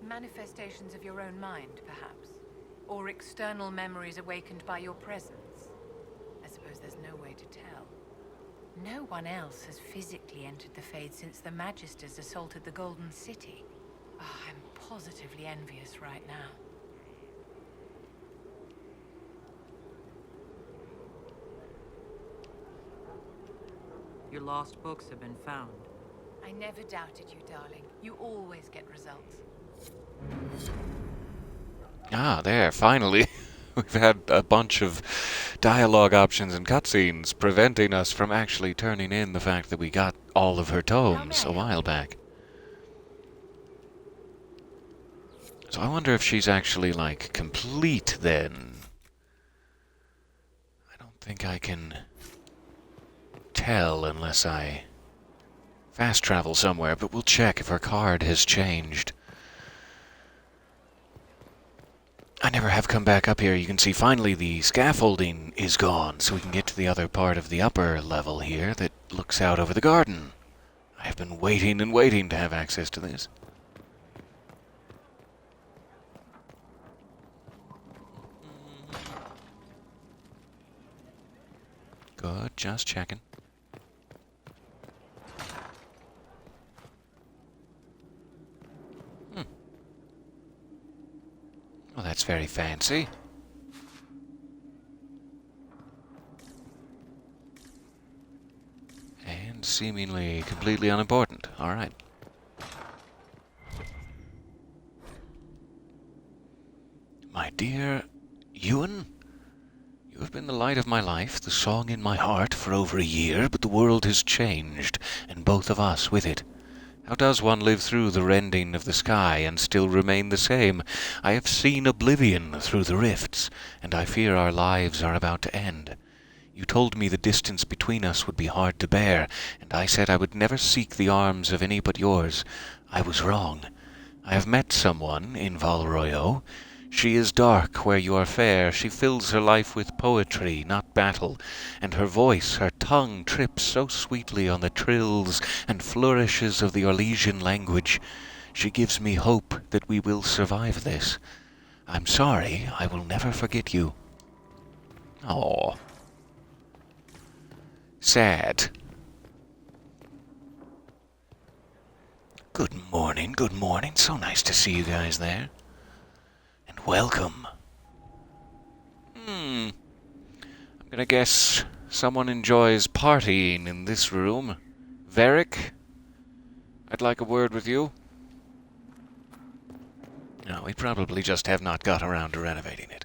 Manifestations of your own mind, perhaps? Or external memories awakened by your presence? I suppose there's no way to tell. No one else has physically entered the Fade since the Magisters assaulted the Golden City. Oh, I'm positively envious right now. Your lost books have been found. I never doubted you, darling. You always get results. Ah, there, finally. We've had a bunch of dialogue options and cutscenes preventing us from actually turning in the fact that we got all of her tomes a while back. So I wonder if she's actually, like, complete then. I don't think I can tell unless I fast travel somewhere, but we'll check if her card has changed. I never have come back up here. You can see finally the scaffolding is gone, so we can get to the other part of the upper level here that looks out over the garden. I have been waiting and waiting to have access to this. Good, just checking. Well, that's very fancy. And seemingly completely unimportant. All right. My dear Ewan, you have been the light of my life, the song in my heart for over a year, but the world has changed, and both of us with it. How does one live through the rending of the sky and still remain the same? I have seen oblivion through the rifts, and I fear our lives are about to end. You told me the distance between us would be hard to bear, and I said I would never seek the arms of any but yours. I was wrong. I have met someone in Val Royeaux. She is dark where you are fair. She fills her life with poetry, not battle, and her voice, her tongue trips so sweetly on the trills and flourishes of the Orlesian language. She gives me hope that we will survive this. I'm sorry, I will never forget you. Oh, sad. Good morning, good morning. So nice to see you guys there. And welcome. I'm gonna guess someone enjoys partying in this room. Varric, I'd like a word with you. No, we probably just have not got around to renovating it.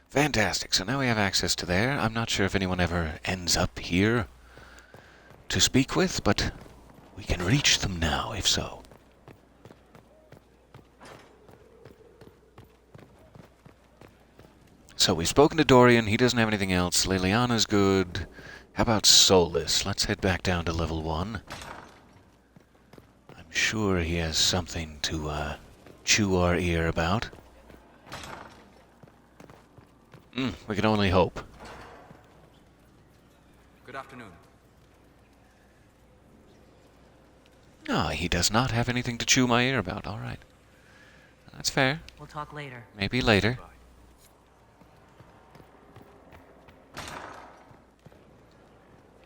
Fantastic, so now we have access to there. I'm not sure if anyone ever ends up here to speak with, but we can reach them now, if so. So we've spoken to Dorian, he doesn't have anything else. Leliana's good. How about Solus? Let's head back down to level 1. I'm sure he has something to chew our ear about. We can only hope. Good afternoon. No, he does not have anything to chew my ear about. All right. That's fair. We'll talk later. Maybe later.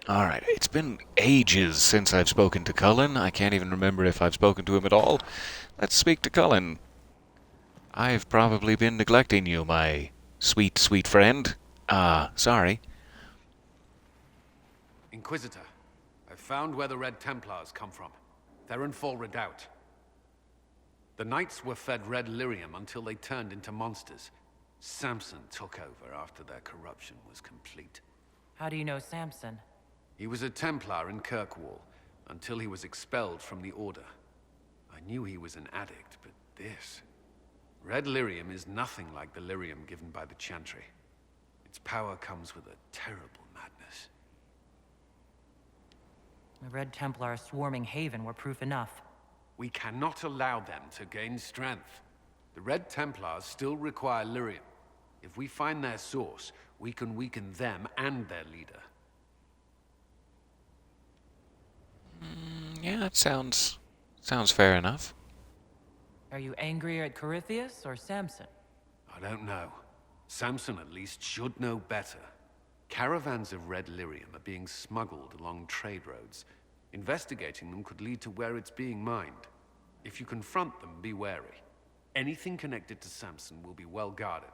Alright, it's been ages since I've spoken to Cullen. I can't even remember if I've spoken to him at all. Let's speak to Cullen. I've probably been neglecting you, my sweet, sweet friend. Sorry. Inquisitor, I've found where the Red Templars come from. They're in full redoubt. The Knights were fed red lyrium until they turned into monsters. Samson took over after their corruption was complete. How do you know Samson? He was a Templar in Kirkwall, until he was expelled from the Order. I knew he was an addict, but this... Red lyrium is nothing like the lyrium given by the Chantry. Its power comes with a terrible madness. The Red Templar swarming Haven were proof enough. We cannot allow them to gain strength. The Red Templars still require lyrium. If we find their source, we can weaken them and their leader. Yeah, that sounds fair enough. Are you angrier at Corypheus or Samson? I don't know. Samson at least should know better. Caravans of red lyrium are being smuggled along trade roads. Investigating them could lead to where it's being mined. If you confront them, be wary. Anything connected to Samson will be well guarded.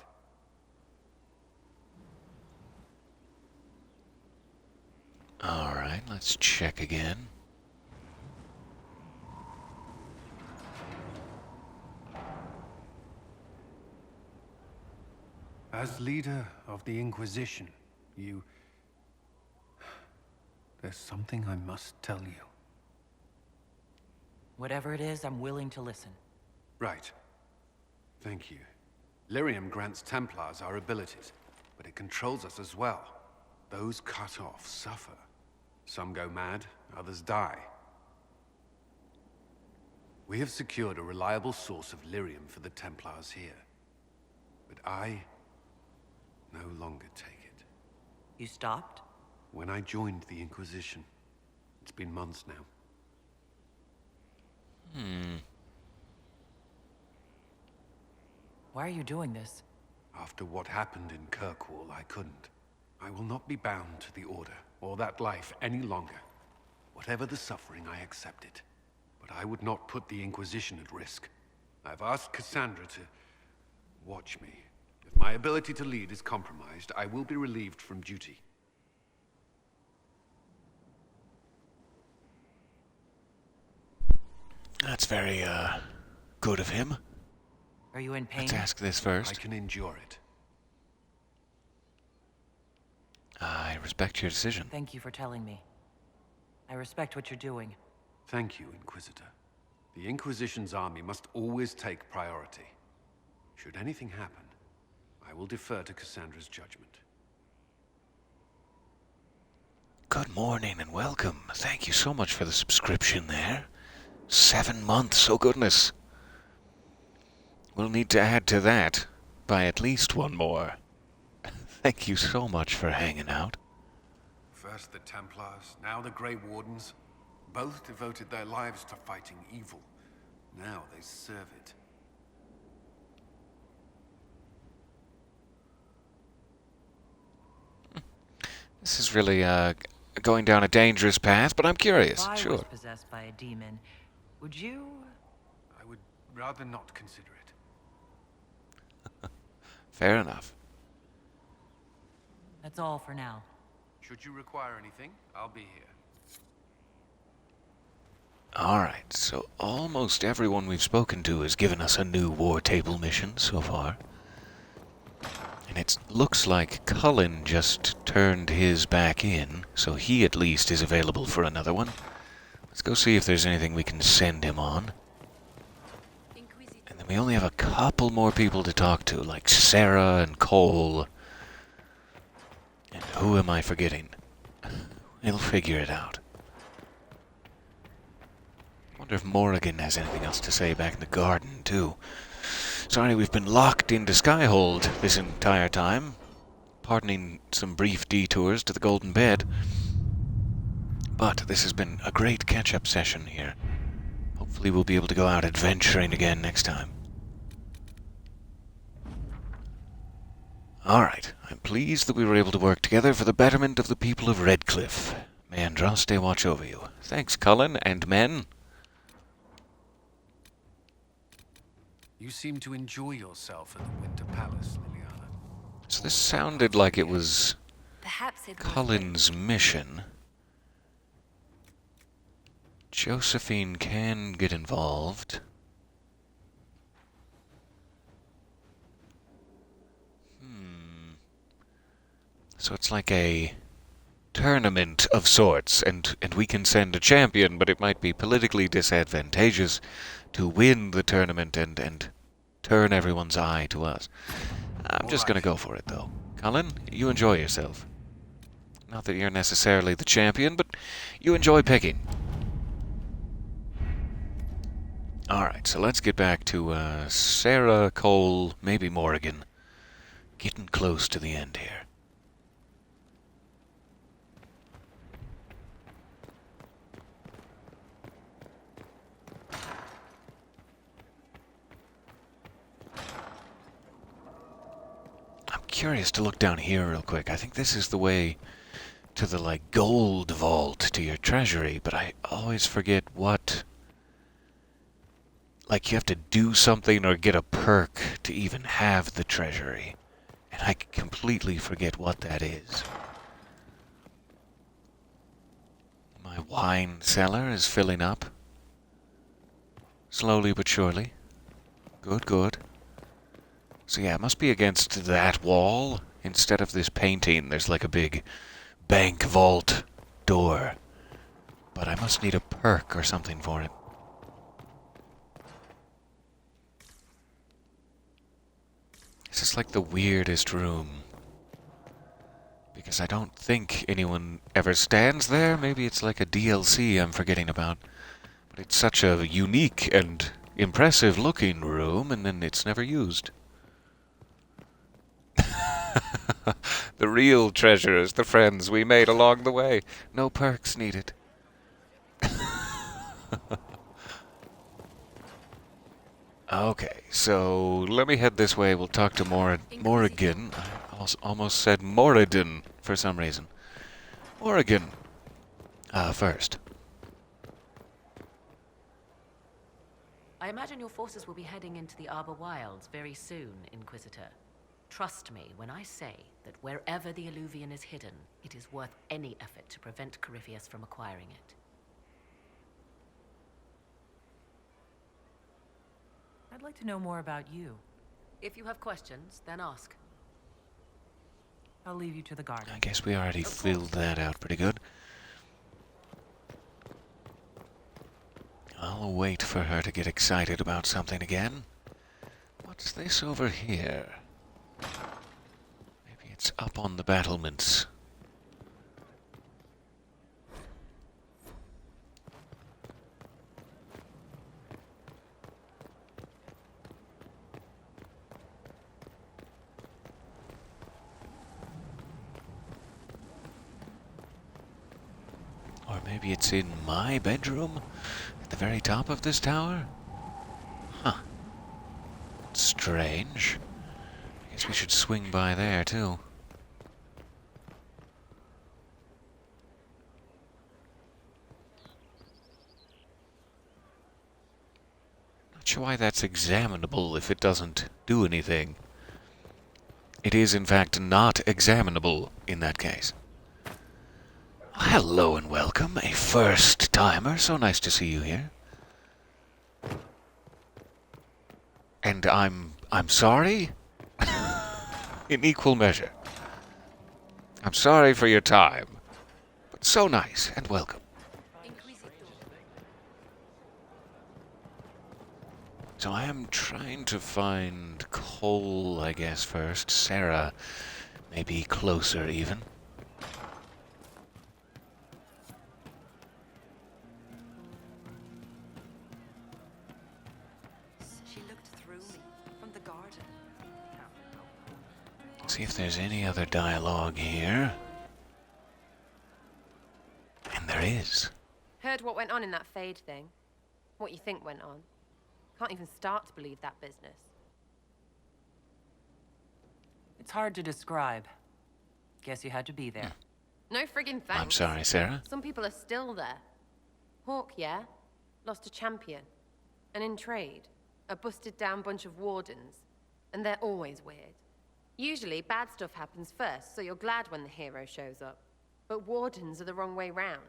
Alright, let's check again. As leader of the Inquisition, there's something I must tell you. Whatever it is, I'm willing to listen. Right. Thank you. Lyrium grants Templars our abilities, but it controls us as well. Those cut off suffer. Some go mad, others die. We have secured a reliable source of lyrium for the Templars here. But I no longer take it. You stopped? When I joined the Inquisition. It's been months now. Why are you doing this? After what happened in Kirkwall, I couldn't. I will not be bound to the Order, or that life any longer. Whatever the suffering, I accept it. But I would not put the Inquisition at risk. I've asked Cassandra to watch me. If my ability to lead is compromised, I will be relieved from duty. That's very, good of him. Are you in pain? Let's ask this first. I can endure it. I respect your decision. Thank you for telling me. I respect what you're doing. Thank you, Inquisitor. The Inquisition's army must always take priority. Should anything happen, I will defer to Cassandra's judgment. Good morning and welcome. Thank you so much for the subscription there. 7 months, oh goodness. We'll need to add to that by at least one more. Thank you so much for hanging out. First the Templars, now the Grey Wardens. Both devoted their lives to fighting evil. Now they serve it. This is really, going down a dangerous path, but I'm curious, If I sure. was possessed by a demon, would you... I would rather not consider it. Fair enough. That's all for now. Should you require anything, I'll be here. Alright, so almost everyone we've spoken to has given us a new war table mission so far. And it looks like Cullen just turned his back in, so he at least is available for another one. Let's go see if there's anything we can send him on. And then we only have a couple more people to talk to, like Sarah and Cole. And who am I forgetting? We'll figure it out. I wonder if Morrigan has anything else to say back in the garden, too. Sorry, we've been locked into Skyhold this entire time, pardoning some brief detours to the Golden Bed. But this has been a great catch-up session here. Hopefully we'll be able to go out adventuring again next time. Alright, I'm pleased that we were able to work together for the betterment of the people of Redcliffe. May Andraste watch over you. Thanks, Cullen and men. You seem to enjoy yourself at the Winter Palace, Liliana. So this sounded like it was Perhaps it was Cullen's mission. Josephine can get involved. So it's like a tournament of sorts, and we can send a champion, but it might be politically disadvantageous to win the tournament and turn everyone's eye to us. I'm just going to go for it, though. Cullen, you enjoy yourself. Not that you're necessarily the champion, but you enjoy picking. Alright, so let's get back to Sarah, Cole, maybe Morrigan. Getting close to the end here. I'm curious to look down here real quick. I think this is the way to the, like, gold vault to your treasury, but I always forget what... Like, you have to do something or get a perk to even have the treasury. And I completely forget what that is. My wine cellar is filling up. Slowly but surely. Good, good. So yeah, it must be against that wall. Instead of this painting, there's like a big bank vault door. But I must need a perk or something for it. This is like the weirdest room. Because I don't think anyone ever stands there. Maybe it's like a DLC I'm forgetting about. But it's such a unique and impressive looking room, and then it's never used. The real treasures, the friends we made along the way. No perks needed. Okay, so let me head this way. We'll talk to Morrigan. I almost said Moradin for some reason. Morrigan. First. I imagine your forces will be heading into the Arbor Wilds very soon, Inquisitor. Trust me when I say that wherever the Illuvian is hidden, it is worth any effort to prevent Corypheus from acquiring it. I'd like to know more about you. If you have questions, then ask. I'll leave you to the garden. I guess we already filled that out pretty good. I'll wait for her to get excited about something again. What's this over here? Maybe it's up on the battlements. Or maybe it's in my bedroom? At the very top of this tower? Huh. Strange. I guess we should swing by there, too. Not sure why that's examinable if it doesn't do anything. It is, in fact, not examinable in that case. Hello and welcome, a first-timer. So nice to see you here. And I'm sorry? In equal measure. I'm sorry for your time. But so nice and welcome. So I am trying to find Cole, I guess, first. Sarah, maybe closer even. See if there's any other dialogue here. And there is. Heard what went on in that Fade thing? What you think went on? Can't even start to believe that business. It's hard to describe. Guess you had to be there. No friggin' thanks. I'm sorry, Sarah. Some people are still there. Hawk, yeah? Lost a champion. And in trade, a busted down bunch of wardens. And they're always weird. Usually, bad stuff happens first, so you're glad when the hero shows up. But wardens are the wrong way round.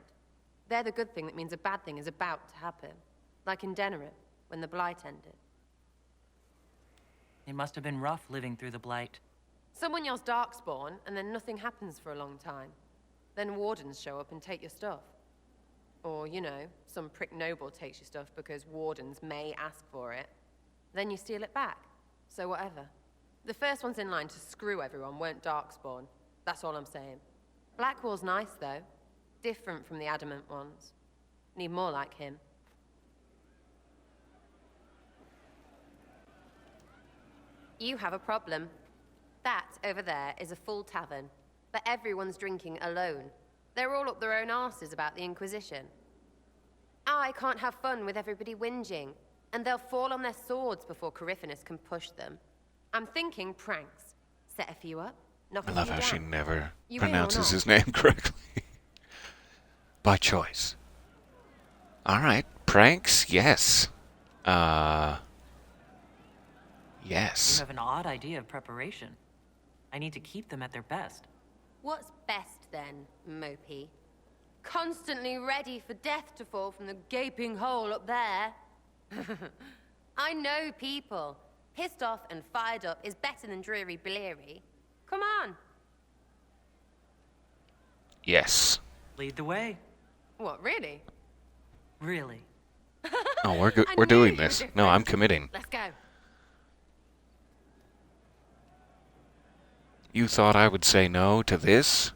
They're the good thing that means a bad thing is about to happen. Like in Denerim, when the Blight ended. It must have been rough living through the Blight. Someone yells Darkspawn, and then nothing happens for a long time. Then wardens show up and take your stuff. Or, you know, some prick noble takes your stuff because wardens may ask for it. Then you steal it back. So whatever. The first ones in line to screw everyone weren't Darkspawn. That's all I'm saying. Blackwall's nice, though. Different from the Adamant ones. Need more like him. You have a problem. That, over there, is a full tavern. But everyone's drinking alone. They're all up their own arses about the Inquisition. I can't have fun with everybody whinging. And they'll fall on their swords before Corypheus can push them. I'm thinking pranks. Set a few up, knock a few I love how down. she never You in or pronounces not? his name correctly. By choice. Alright, pranks, yes. You Yes. have an odd idea of preparation. I need to keep them at their best. What's best then, Mopey? Constantly ready for death to fall from the gaping hole up there. I know people. Pissed off and fired up is better than dreary bleary. Come on. Yes. Lead the way. What, really? Really. Oh, we're I we're knew doing you were this. No, different. I'm committing. Let's go. You thought I would say no to this?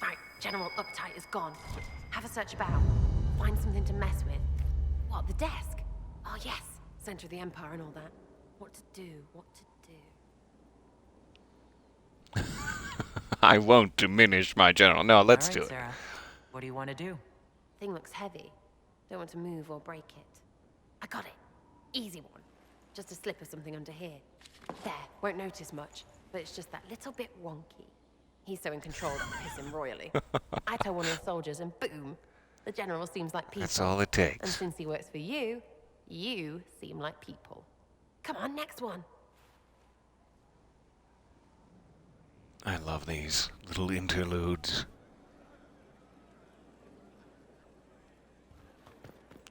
Right, General Uptight is gone. Have a search about. Find something to mess with. What, the desk? Oh, yes. Center of the Empire and all that. What to do, what to do. I won't diminish my general. No, let's All do right, it. Sarah. What do you want to do? Thing looks heavy. Don't want to move or break it. I got it. Easy one. Just a slip of something under here. There, won't notice much, but it's just that little bit wonky. He's so in control that I piss him royally. I tell one of the soldiers and boom, the general seems like people. That's all it And takes. since he works for you, you seem like people. Come on, next one. I love these little interludes.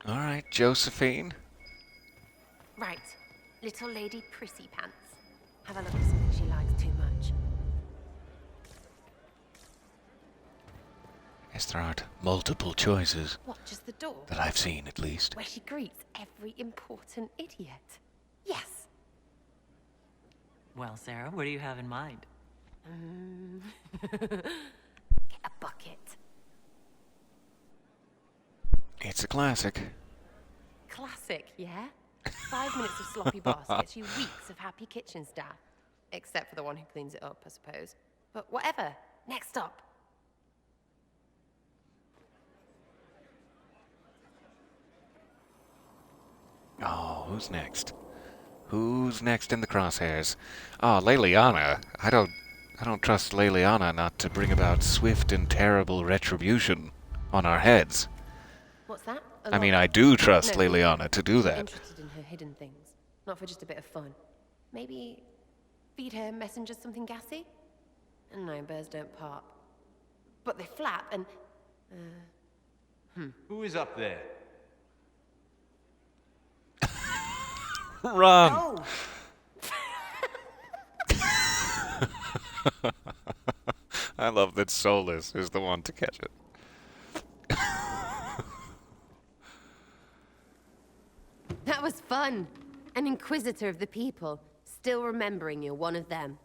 All right, Josephine. Right, little lady prissy pants. Have a look at something she likes too much. Yes, there aren't multiple choices What, just the door? that I've seen, at least. Where she greets every important idiot. Yes. Well, Sarah, what do you have in mind? Get a bucket. It's a classic. Classic, yeah? 5 minutes of sloppy boss gets you weeks of happy kitchen staff. Except for the one who cleans it up, I suppose. But whatever. Next up. Oh, who's next? Who's next in the crosshairs? Oh, Leliana. I don't trust Leliana not to bring about swift and terrible retribution on our heads. What's that? I mean, I do trust No, Leliana to do that. Interested in her hidden things. Not for just a bit of fun. Maybe feed her messengers something gassy? No, bears don't pop. But they flap and... Who is up there? Run! Oh! I love that Solus is the one to catch it. That was fun. An inquisitor of the people, still remembering you're one of them.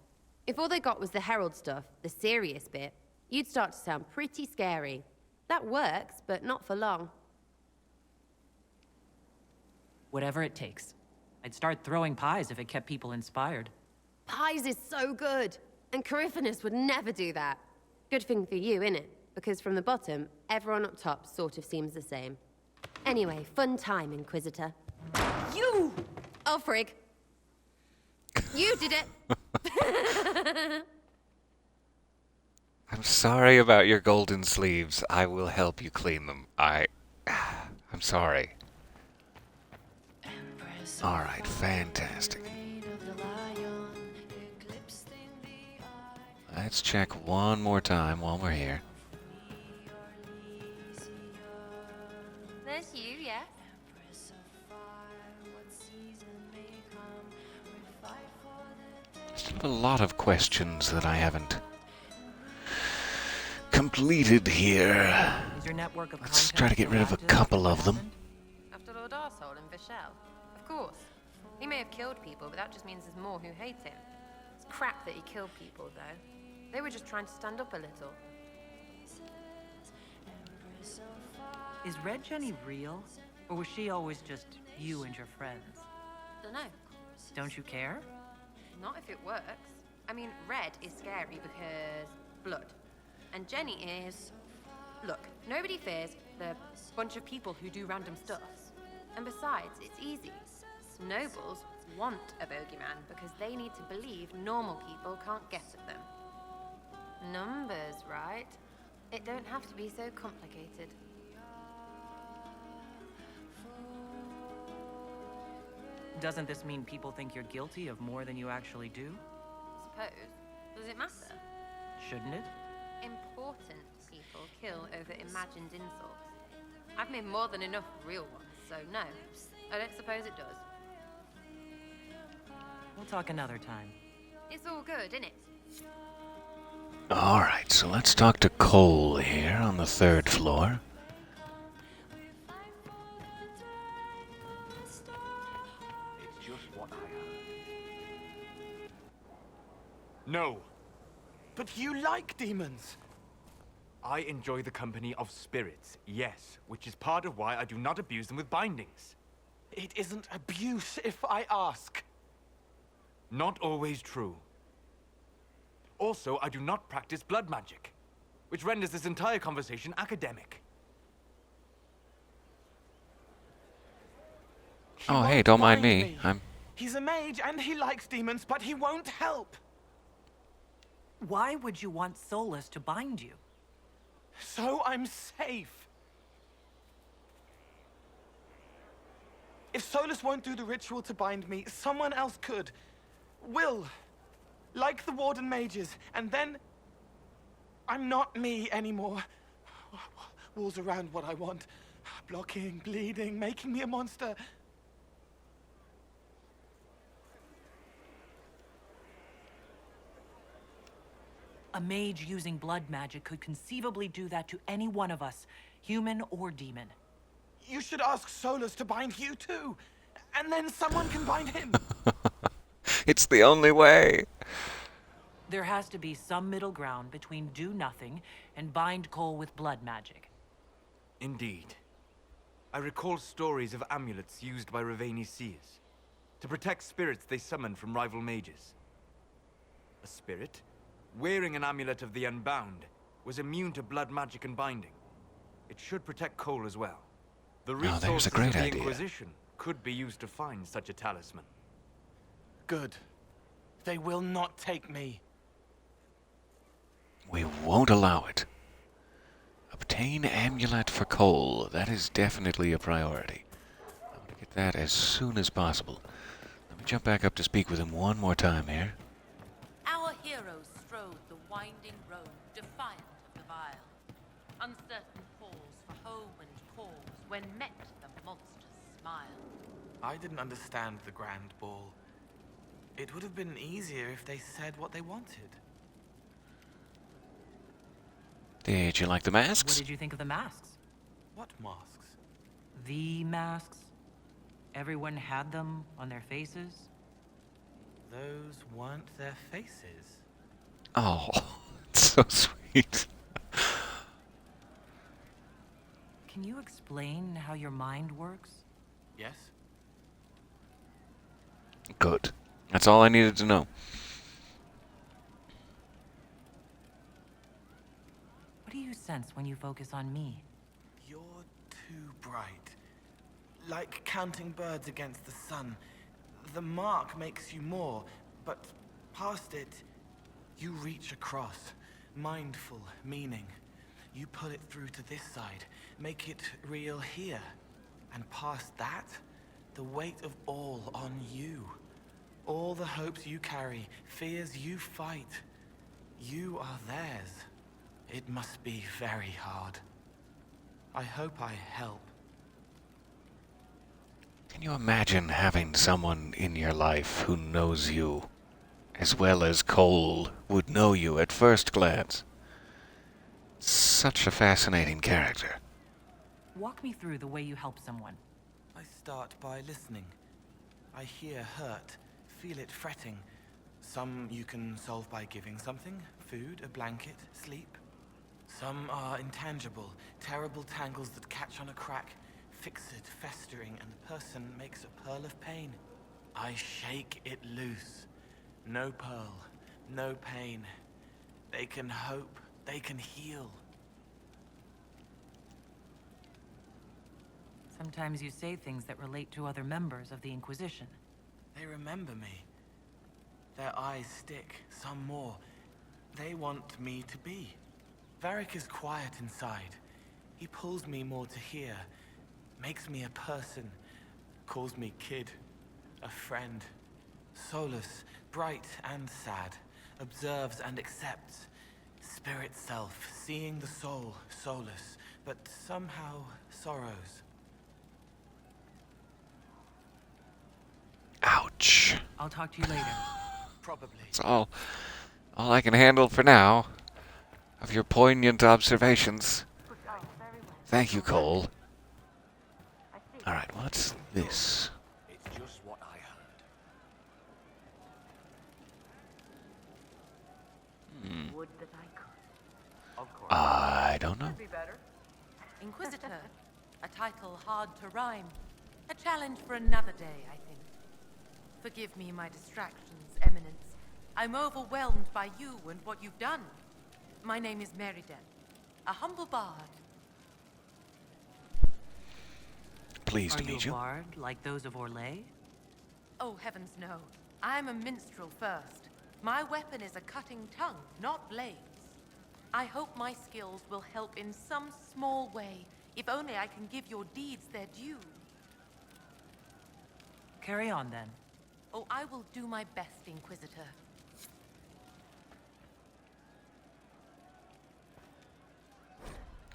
If all they got was the herald stuff, the serious bit, you'd start to sound pretty scary. That works, but not for long. Whatever it takes. I'd start throwing pies if it kept people inspired. Pies is so good, and Corypheus would never do that. Good thing for you, innit? Because from the bottom, everyone up top sort of seems the same. Anyway, fun time, Inquisitor. You! Oh, frig. You did it! I'm sorry about your golden sleeves. I will help you clean them. I'm sorry. Alright, fantastic. Let's check one more time while we're here. That's you, yeah? Still have a lot of questions that I haven't completed here. Is your network of Let's try to get rid of a couple of them. After Lord Arsehole and Vishal? Of course. He may have killed people, but that just means there's more who hate him. It's crap that he killed people, though. They were just trying to stand up a little. Is Red Jenny real? Or was she always just you and your friends? Dunno. Don't you care? Not if it works. I mean, Red is scary because blood. And Jenny is... Look, nobody fears the bunch of people who do random stuff. And besides, it's easy. Nobles want a bogeyman because they need to believe normal people can't get at them. Numbers, right? It don't have to be so complicated. Doesn't this mean people think you're guilty of more than you actually do? Suppose. Does it matter? Shouldn't it? Important people kill over imagined insults. I've made more than enough real ones, so no. I don't suppose it does. We'll talk another time. It's all good, isn't it? Alright, so let's talk to Cole here on the 3rd floor. It's just what I heard. No. But you like demons. I enjoy the company of spirits, yes, which is part of why I do not abuse them with bindings. It isn't abuse if I ask. Not always true. Also, I do not practice blood magic, which renders this entire conversation academic. Oh, hey, don't mind me. He's a mage and he likes demons, but he won't help. Why would you want Solus to bind you? So I'm safe. If Solus won't do the ritual to bind me, someone else could. Will. Like the Warden mages. And then... I'm not me anymore. Walls around what I want. Blocking, bleeding, making me a monster. A mage using blood magic could conceivably do that to any one of us, human or demon. You should ask Solus to bind you too. And then someone can bind him. It's the only way. There has to be some middle ground between do nothing and bind Cole with blood magic. Indeed. I recall stories of amulets used by Raveni seers to protect spirits they summoned from rival mages. A spirit, wearing an amulet of the Unbound, was immune to blood magic and binding. It should protect Cole as well. The there's a resources great of the idea. Inquisition could be used to find such a talisman. Good. They will not take me. We won't allow it. Obtain amulet for Cole. That is definitely a priority. I want to get that as soon as possible. Let me jump back up to speak with him one more time here. Our heroes strode the winding road, defiant of the vile. Uncertain pause for home and cause, when met the monster's smile. I didn't understand the Grand Ball. It would have been easier if they said what they wanted. Did you like the masks? What did you think of the masks? What masks? The masks. Everyone had them on their faces. Those weren't their faces. Oh, it's so sweet. Can you explain how your mind works? Yes? Good. That's all I needed to know. What do you sense when you focus on me? You're too bright. Like counting birds against the sun. The mark makes you more, but Past it, you reach across. Mindful meaning. You pull it through to this side. Make it real here. And past that, the weight of all on you. All the hopes you carry, fears you fight. You are theirs. It must be very hard. I hope I help. Can you imagine having someone in your life who knows you as well as Cole would know you at first glance? Such a fascinating character. Walk me through the way you help someone. I start by listening. I hear hurt, feel it fretting. Some you can solve by giving something, food, a blanket, sleep. Some are intangible, terrible tangles that catch on a crack, fixed, festering, and the person makes a pearl of pain. I shake it loose. No pearl, no pain. They can hope, they can heal. Sometimes you say things that relate to other members of the Inquisition. They remember me. Their eyes stick, some more. They want me to be. Varric is quiet inside. He pulls me more to hear, makes me a person, calls me kid, a friend. Solus, bright and sad, observes and accepts. Spirit self, seeing the soul, Solus, but somehow sorrows. Ouch. I'll talk to you later. Probably. That's all I can handle for now of your poignant observations. Thank you, Cole. Alright, what's this? It's just what I heard. Would that I could. Of course. I don't know. Inquisitor. A title hard to rhyme. A challenge for another day, I think. Forgive me my distractions, Eminence. I'm overwhelmed by you and what you've done. My name is Meriden, a humble bard. Pleased to meet you. Are you a bard like those of Orlais? Oh, heavens no. I'm a minstrel first. My weapon is a cutting tongue, not blades. I hope my skills will help in some small way, if only I can give your deeds their due. Carry on, then. Oh, I will do my best, Inquisitor.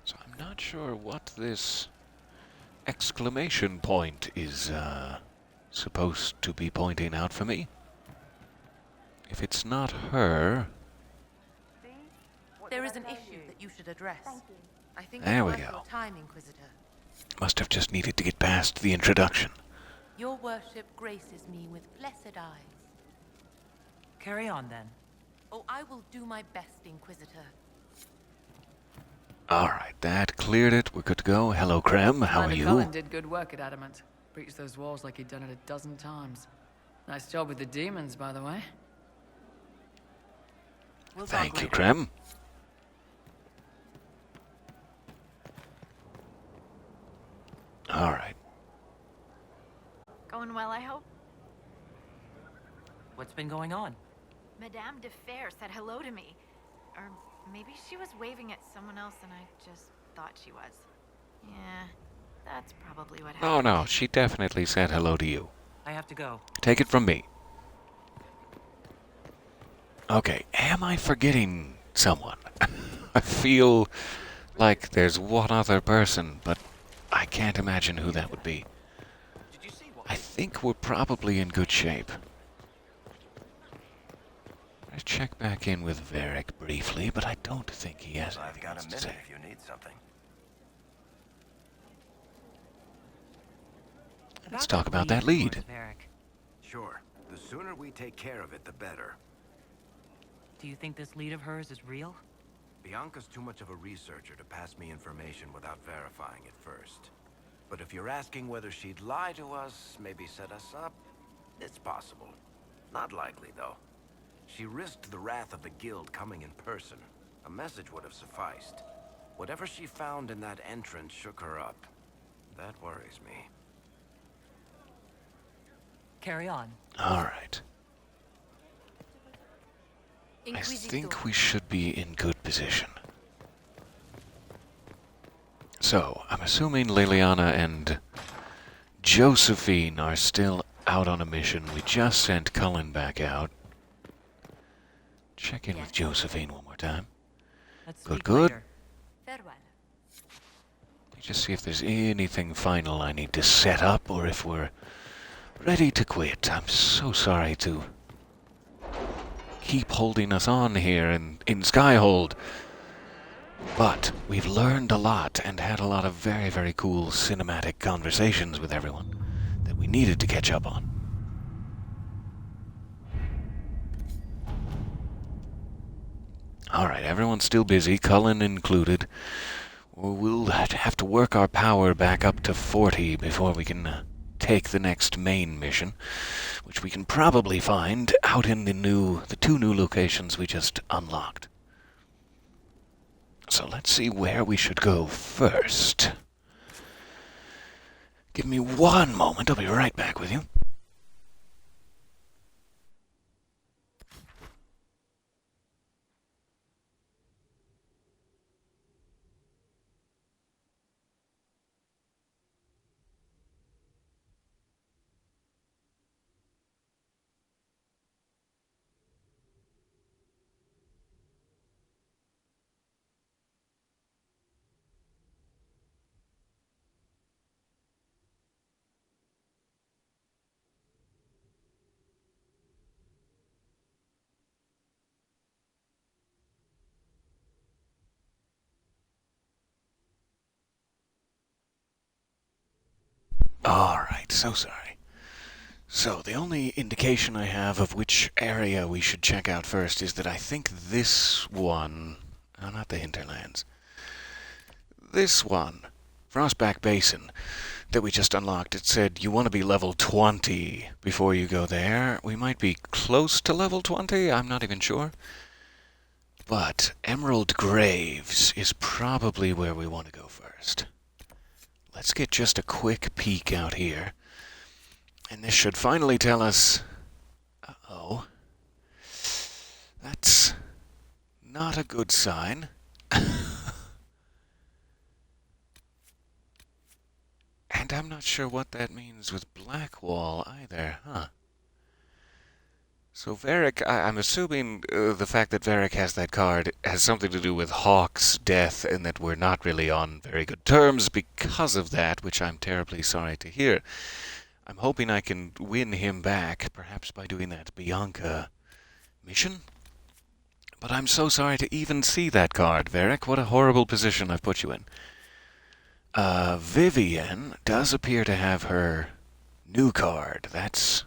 So I'm not sure what this exclamation point is supposed to be pointing out for me. If it's not her... There is an issue that you should address. I think There we it's worth go. your time, Inquisitor. Must have just needed to get past the introduction. Your worship graces me with blessed eyes. Carry on, then. Oh, I will do my best, Inquisitor. Alright, that cleared it. We're good to go. Hello, Krem. How are you? Cullen did good work at Adamant. Breached those walls like he'd done it a dozen times. Nice job with the demons, by the way. Thank you, Krem. Alright. Going well, I hope? What's been going on? Madame de Fer said hello to me. Or maybe she was waving at someone else and I just thought she was. Yeah, that's probably what happened. Oh no, she definitely said hello to you. I have to go. Take it from me. Okay, am I forgetting someone? I feel like there's one other person, but I can't imagine who that would be. I think we're probably in good shape. Let's check back in with Varric briefly, but I don't think he has I've anything got else a to minute say. if you need something. Let's talk about that lead. Sure. The sooner we take care of it, the better. Do you think this lead of hers is real? Bianca's too much of a researcher to pass me information without verifying it first. But if you're asking whether she'd lie to us, maybe set us up, it's possible. Not likely, though. She risked the wrath of the guild coming in person. A message would have sufficed. Whatever she found in that entrance shook her up. That worries me. Carry on. Alright. I think we should be in good position. So, I'm assuming Liliana and Josephine are still out on a mission. We just sent Cullen back out. Check in with Josephine one more time. Good, good. Farewell. Let me just see if there's anything final I need to set up, or if we're ready to quit. I'm so sorry to keep holding us on here in Skyhold. But we've learned a lot and had a lot of very, very cool cinematic conversations with everyone that we needed to catch up on. Alright, everyone's still busy, Cullen included. We'll have to work our power back up to 40 before we can take the next main mission, which we can probably find out in the two new locations we just unlocked. So let's see where we should go first. Give me one moment, I'll be right back with you. Alright, so sorry. So, the only indication I have of which area we should check out first is that I think this one... Oh, not the hinterlands. This one, Frostback Basin, that we just unlocked, it said you want to be level 20 before you go there. We might be close to level 20, I'm not even sure. But Emerald Graves is probably where we want to go first. Let's get just a quick peek out here. And this should finally tell us... Uh-oh. That's not a good sign. And I'm not sure what that means with Blackwall either, huh? So Varric, I'm assuming the fact that Varric has that card has something to do with Hawke's death and that we're not really on very good terms because of that, which I'm terribly sorry to hear. I'm hoping I can win him back, perhaps by doing that Bianca mission. But I'm so sorry to even see that card, Varric. What a horrible position I've put you in. Vivienne does appear to have her new card. That's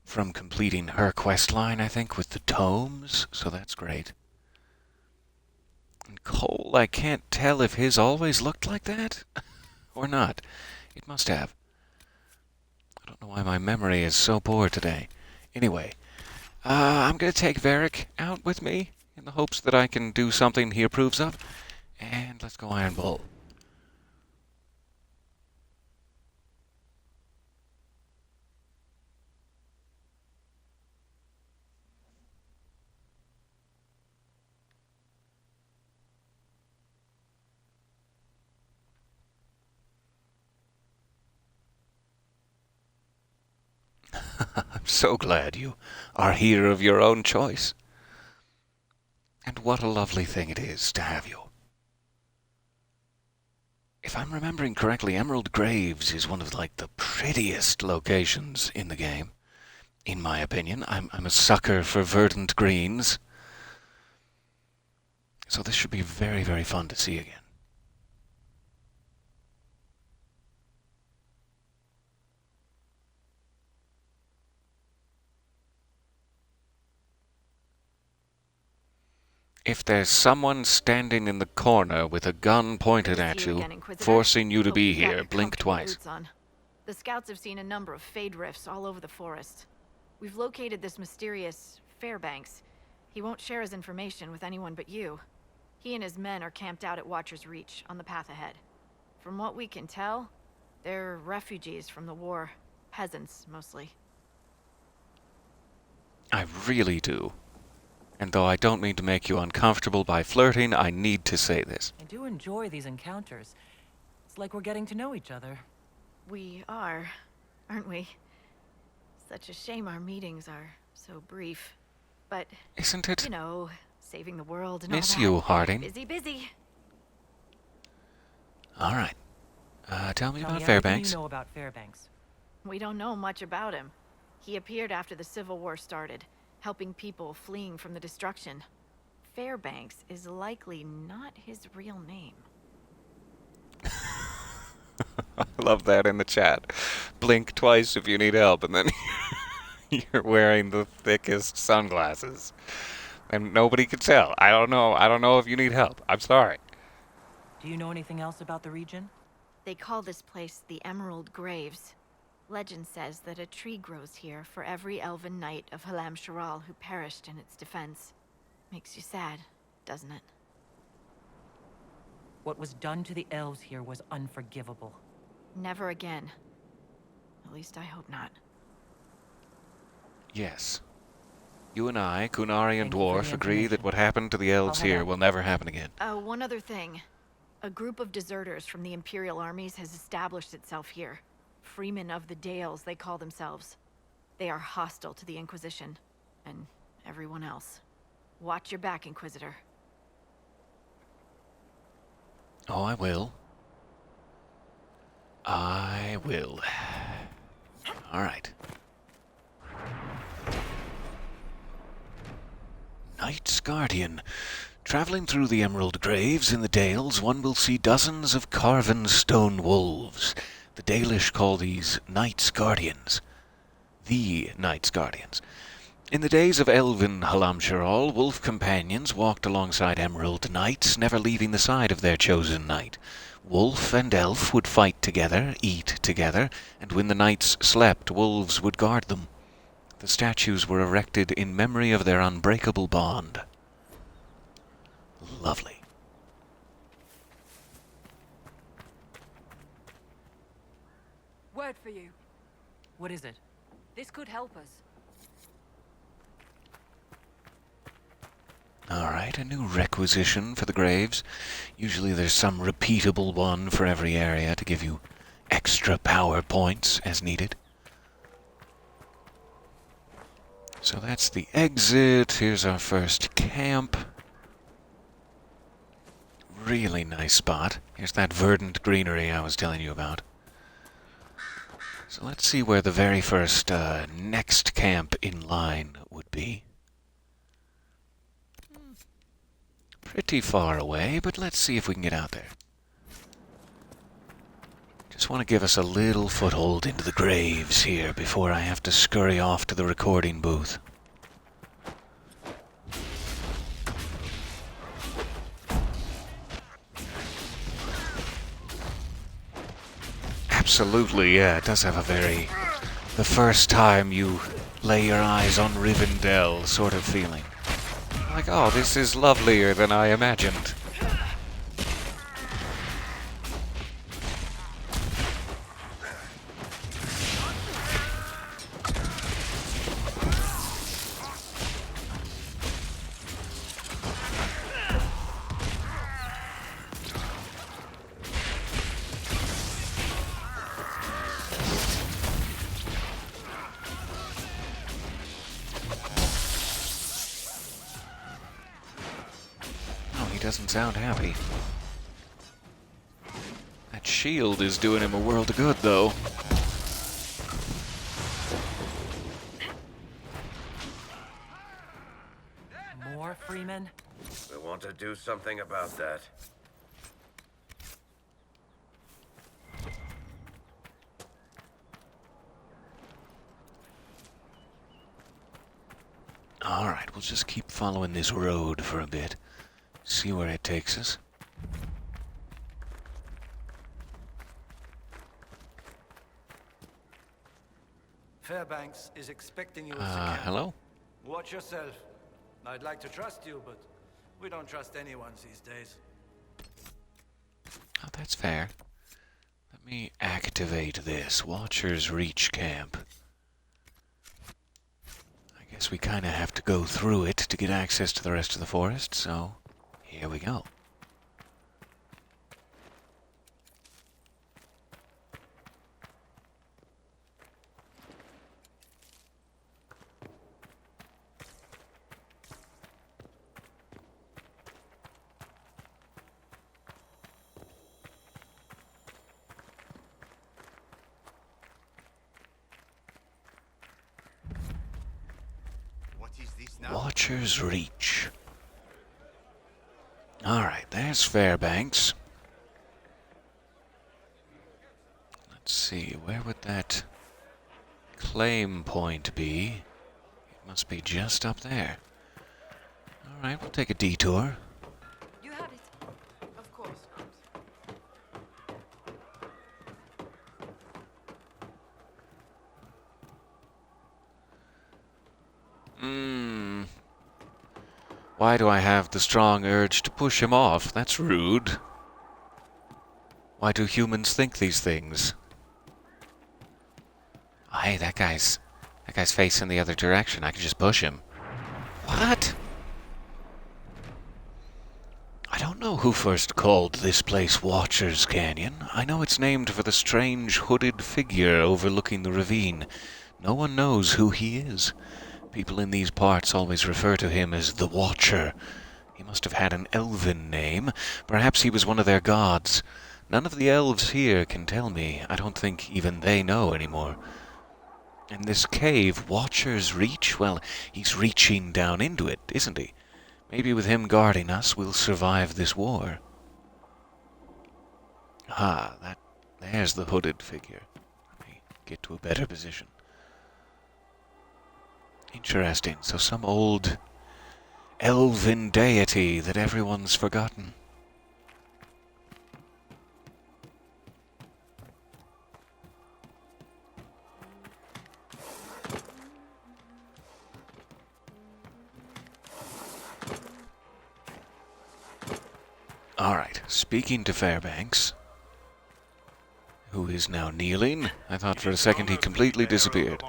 from completing her quest line, I think, with the tomes, so that's great. And Cole, I can't tell if his always looked like that or not. It must have. I don't know why my memory is so poor today. Anyway, I'm going to take Varric out with me in the hopes that I can do something he approves of. And let's go Iron Bull. I'm so glad you are here of your own choice. And what a lovely thing it is to have you. If I'm remembering correctly, Emerald Graves is one of the prettiest locations in the game, in my opinion. I'm a sucker for verdant greens. So this should be very, very fun to see again. If there's someone standing in the corner with a gun pointed at you, forcing you to be here, blink twice. The scouts have seen a number of fade rifts all over the forest. We've located this mysterious Fairbanks. He won't share his information with anyone but you. He and his men are camped out at Watcher's Reach, on the path ahead. From what we can tell, they're refugees from the war. Peasants, mostly. I really do And though I don't mean to make you uncomfortable by flirting, I need to say this. I do enjoy these encounters. It's like we're getting to know each other. We are, aren't we? Such a shame our meetings are so brief. But, isn't it? You know, saving the world and Miss all that. you, Harding. Busy, busy. All right. Tell me Tell about me Fairbanks. everything you know about Fairbanks. We don't know much about him. He appeared after the Civil War started, helping people fleeing from the destruction. Fairbanks is likely not his real name. I love that in the chat. Blink twice if you need help, and then you're wearing the thickest sunglasses. And nobody can tell. I don't know. I don't know if you need help. I'm sorry. Do you know anything else about the region? They call this place the Emerald Graves. Legend says that a tree grows here for every elven knight of Halam Sharal who perished in its defense. Makes you sad, doesn't it? What was done to the elves here was unforgivable. Never again. At least I hope not. Yes. You and I, Kunari and Thank you for Dwarf, the agree that information. what happened to the elves I'll head here out. will never happen again. One other thing. A group of deserters from the Imperial armies has established itself here. Freemen of the Dales, they call themselves. They are hostile to the Inquisition. And everyone else. Watch your back, Inquisitor. Oh, I will. I will. All right. Knight's Guardian. Traveling through the Emerald Graves in the Dales, one will see dozens of carven stone wolves. The Dalish call these Knight's Guardians. The Knight's Guardians. In the days of elven Halam Sharal, wolf companions walked alongside Emerald Knights, never leaving the side of their chosen knight. Wolf and elf would fight together, eat together, and when the knights slept, wolves would guard them. The statues were erected in memory of their unbreakable bond. Lovely. Word for you. What is it? This could help us. Alright, a new requisition for the graves. Usually there's some repeatable one for every area to give you extra power points as needed. So that's the exit. Here's our first camp. Really nice spot. Here's that verdant greenery I was telling you about. So let's see where the very first next camp in line would be. Pretty far away, but let's see if we can get out there. Just want to give us a little foothold into the graves here before I have to scurry off to the recording booth. Absolutely, yeah, it does have a very... the first time you lay your eyes on Rivendell sort of feeling. Like, oh, this is lovelier than I imagined. Doesn't sound happy. That shield is doing him a world of good, though. More freemen? We want to do something about that. Alright, we'll just keep following this road for a bit. See where it takes us. Fairbanks is expecting you at the camp. Hello? Watch yourself. I'd like to trust you, but we don't trust anyone these days. Oh, that's fair. Let me activate this. Watchers reach camp. I Guess we kind of have to go through it to get access to the rest of the forest, so here we go. Watcher's Reach. Alright, there's Fairbanks. Let's see, where would that claim point be? It must be just up there. Alright, we'll take a detour. You have it. Of course. Why do I have the strong urge to push him off? That's rude. Why do humans think these things? Hey, that guy's facing the other direction. I could just push him. What? I don't know who first called this place Watcher's Canyon. I know it's named for the strange hooded figure overlooking the ravine. No one knows who he is. People in these parts always refer to him as the Watcher. He must have had an elven name. Perhaps he was one of their gods. None of the elves here can tell me. I don't think even they know anymore. And this cave, Watcher's Reach? Well, he's reaching down into it, isn't he? Maybe with him guarding us, we'll survive this war. There's the hooded figure. Let me get to a better position. Interesting. So some old elven deity that everyone's forgotten. Alright, speaking to Fairbanks, who is now kneeling. I thought for a second he completely disappeared.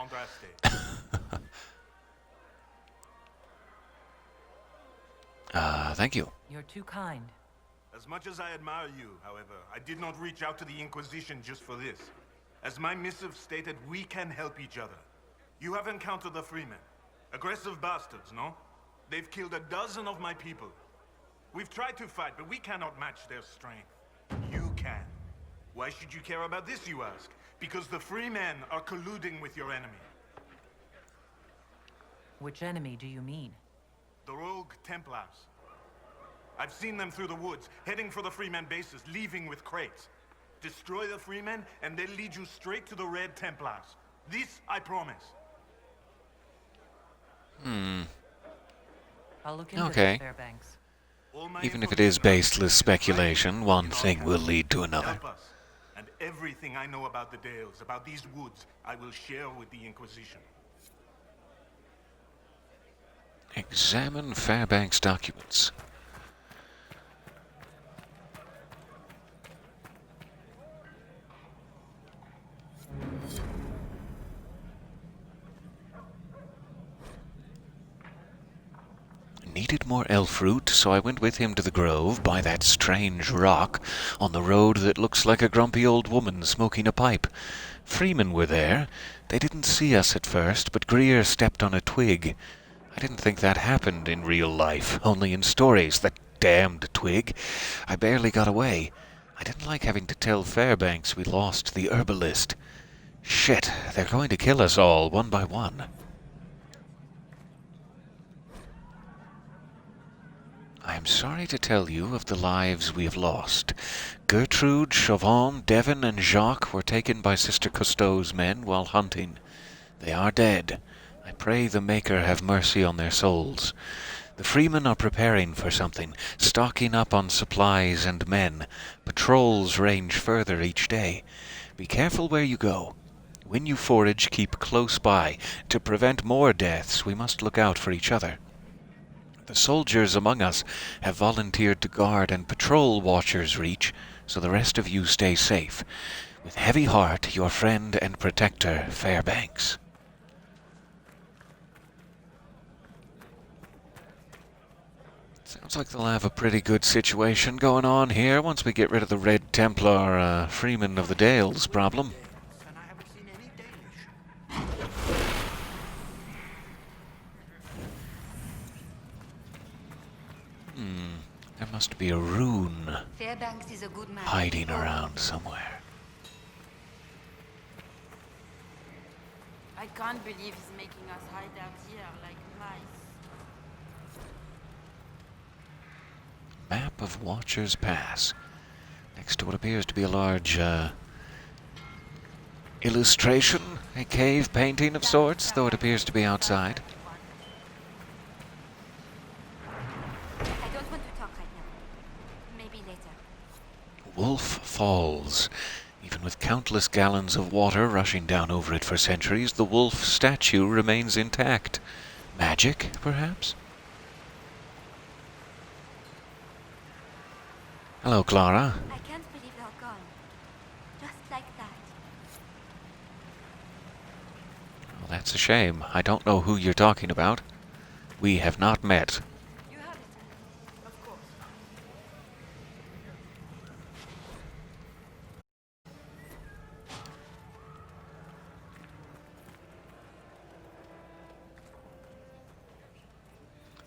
Thank you. You're too kind. As much as I admire you, however, I did not reach out to the Inquisition just for this. As my missive stated, we can help each other. You have encountered the Freemen. Aggressive bastards, no? They've killed a dozen of my people. We've tried to fight, but we cannot match their strength. You can. Why should you care about this, you ask? Because the Freemen are colluding with your enemy. Which enemy do you mean? The rogue Templars. I've seen them through the woods, heading for the Freemen bases, leaving with crates. Destroy the Freemen, and they'll lead you straight to the Red Templars. This I promise. I'll look into Okay. this, Fairbanks. Even if it is baseless speculation, one thing will lead to another. Help us. And everything I know about the Dales, about these woods, I will share with the Inquisition. Examine Fairbanks' documents. Needed more elf root, so I went with him to the grove by that strange rock on the road that looks like a grumpy old woman smoking a pipe. Freemen were there. They didn't see us at first, but Greer stepped on a twig. I didn't think that happened in real life, only in stories, that damned twig. I barely got away. I didn't like having to tell Fairbanks we lost the herbalist. Shit, they're going to kill us all, one by one. I am sorry to tell you of the lives we have lost. Gertrude, Chauvin, Devon, and Jacques were taken by Sister Cousteau's men while hunting. They are dead. I pray the Maker have mercy on their souls. The Freemen are preparing for something, stocking up on supplies and men. Patrols range further each day. Be careful where you go. When you forage, keep close by. To prevent more deaths, we must look out for each other. The soldiers among us have volunteered to guard and patrol Watcher's Reach, so the rest of you stay safe. With heavy heart, your friend and protector, Fairbanks. Sounds like they'll have a pretty good situation going on here once we get rid of the Red Templar Freeman of the Dales problem. There must be a rune Fairbanks is a good man. hiding around somewhere. I can't believe he's making us hide out here like mice. Map of Watcher's Pass. Next to what appears to be a large illustration, a cave painting of sorts, though it appears to be outside. I don't want to talk right now. Maybe later. Wolf Falls. Even with countless gallons of water rushing down over it for centuries, the wolf statue remains intact. Magic, perhaps? Hello, Clara. I can't believe they're gone. Just like that. Well, that's a shame. I don't know who you're talking about. We have not met. You have it. Of course.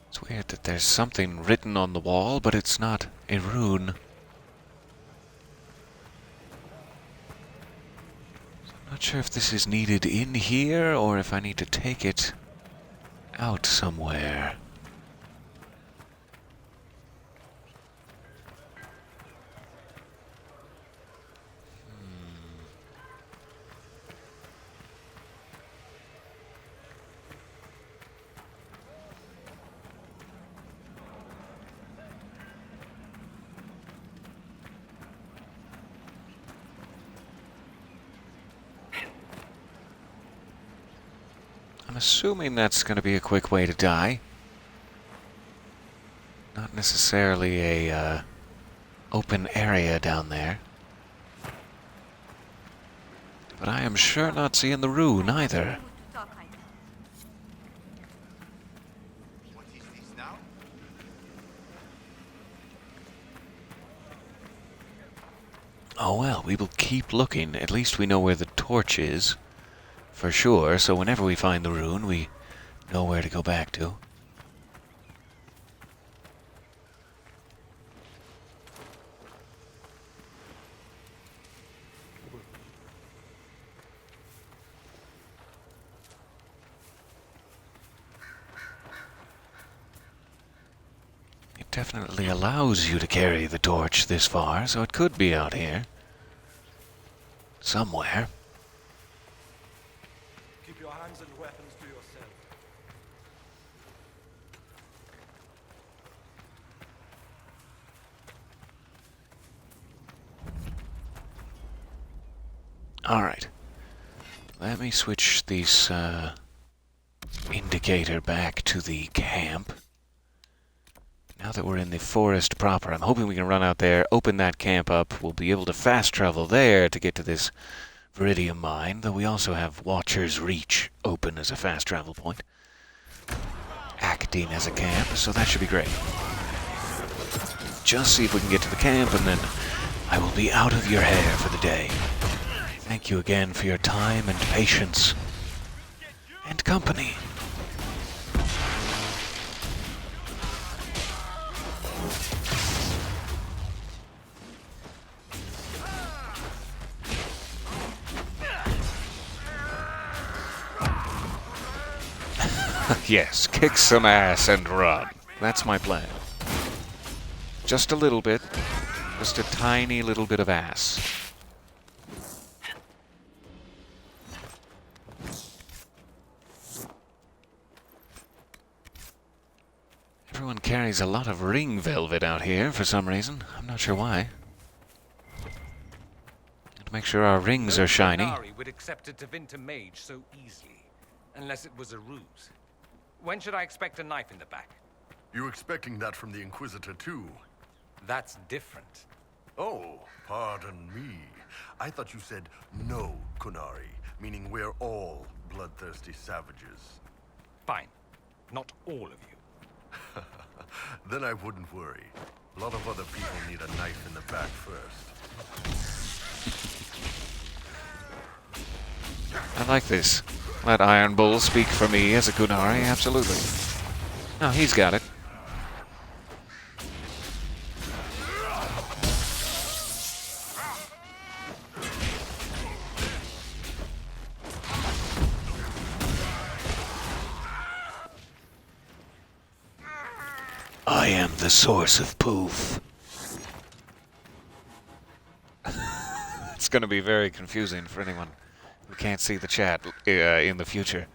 It's weird that there's something written on the wall, but it's not a rune. I'm not sure if this is needed in here or if I need to take it out somewhere. I'm assuming that's going to be a quick way to die. Not necessarily a open area down there. But I am sure not seeing the rune either. Oh well, we will keep looking. At least we know where the torch is. For sure, so whenever we find the rune, we know where to go back to. It definitely allows you to carry the torch this far, so it could be out here. Somewhere. Keep your hands and weapons to yourself. Alright. Let me switch this indicator back to the camp. Now that we're in the forest proper, I'm hoping we can run out there, open that camp up. We'll be able to fast travel there to get to this Viridium mine, though we also have Watcher's Reach open as a fast travel point. Acting as a camp, so that should be great. Just see if we can get to the camp, and then I will be out of your hair for the day. Thank you again for your time and patience. And company. Yes, kick some ass and run. That's my plan. Just a little bit. Just a tiny little bit of ass. Everyone carries a lot of ring velvet out here for some reason. I'm not sure why. To make sure our rings are shiny. Qunari would accept a Tevinter mage so easily, unless it was a ruse. When should I expect a knife in the back? You expecting that from the Inquisitor too? That's different. Oh, pardon me. I thought you said no, Qunari, meaning we're all bloodthirsty savages. Fine. Not all of you. Then I wouldn't worry. A lot of other people need a knife in the back first. I like this. Let Iron Bull speak for me as a Kunari, absolutely. Oh, he's got it. I am the source of poof. It's going to be very confusing for anyone who can't see the chat in the future.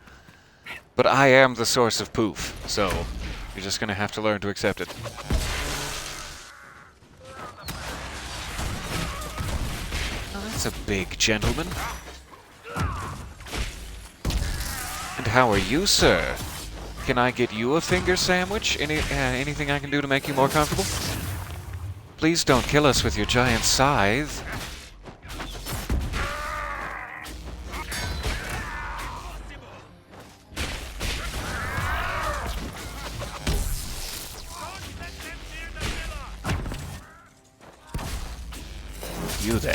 But I am the source of poof, so you're just going to have to learn to accept it. Oh, that's a big gentleman. And how are you, sir? Can I get you a finger sandwich? Anything I can do to make you more comfortable? Please don't kill us with your giant scythe. You there.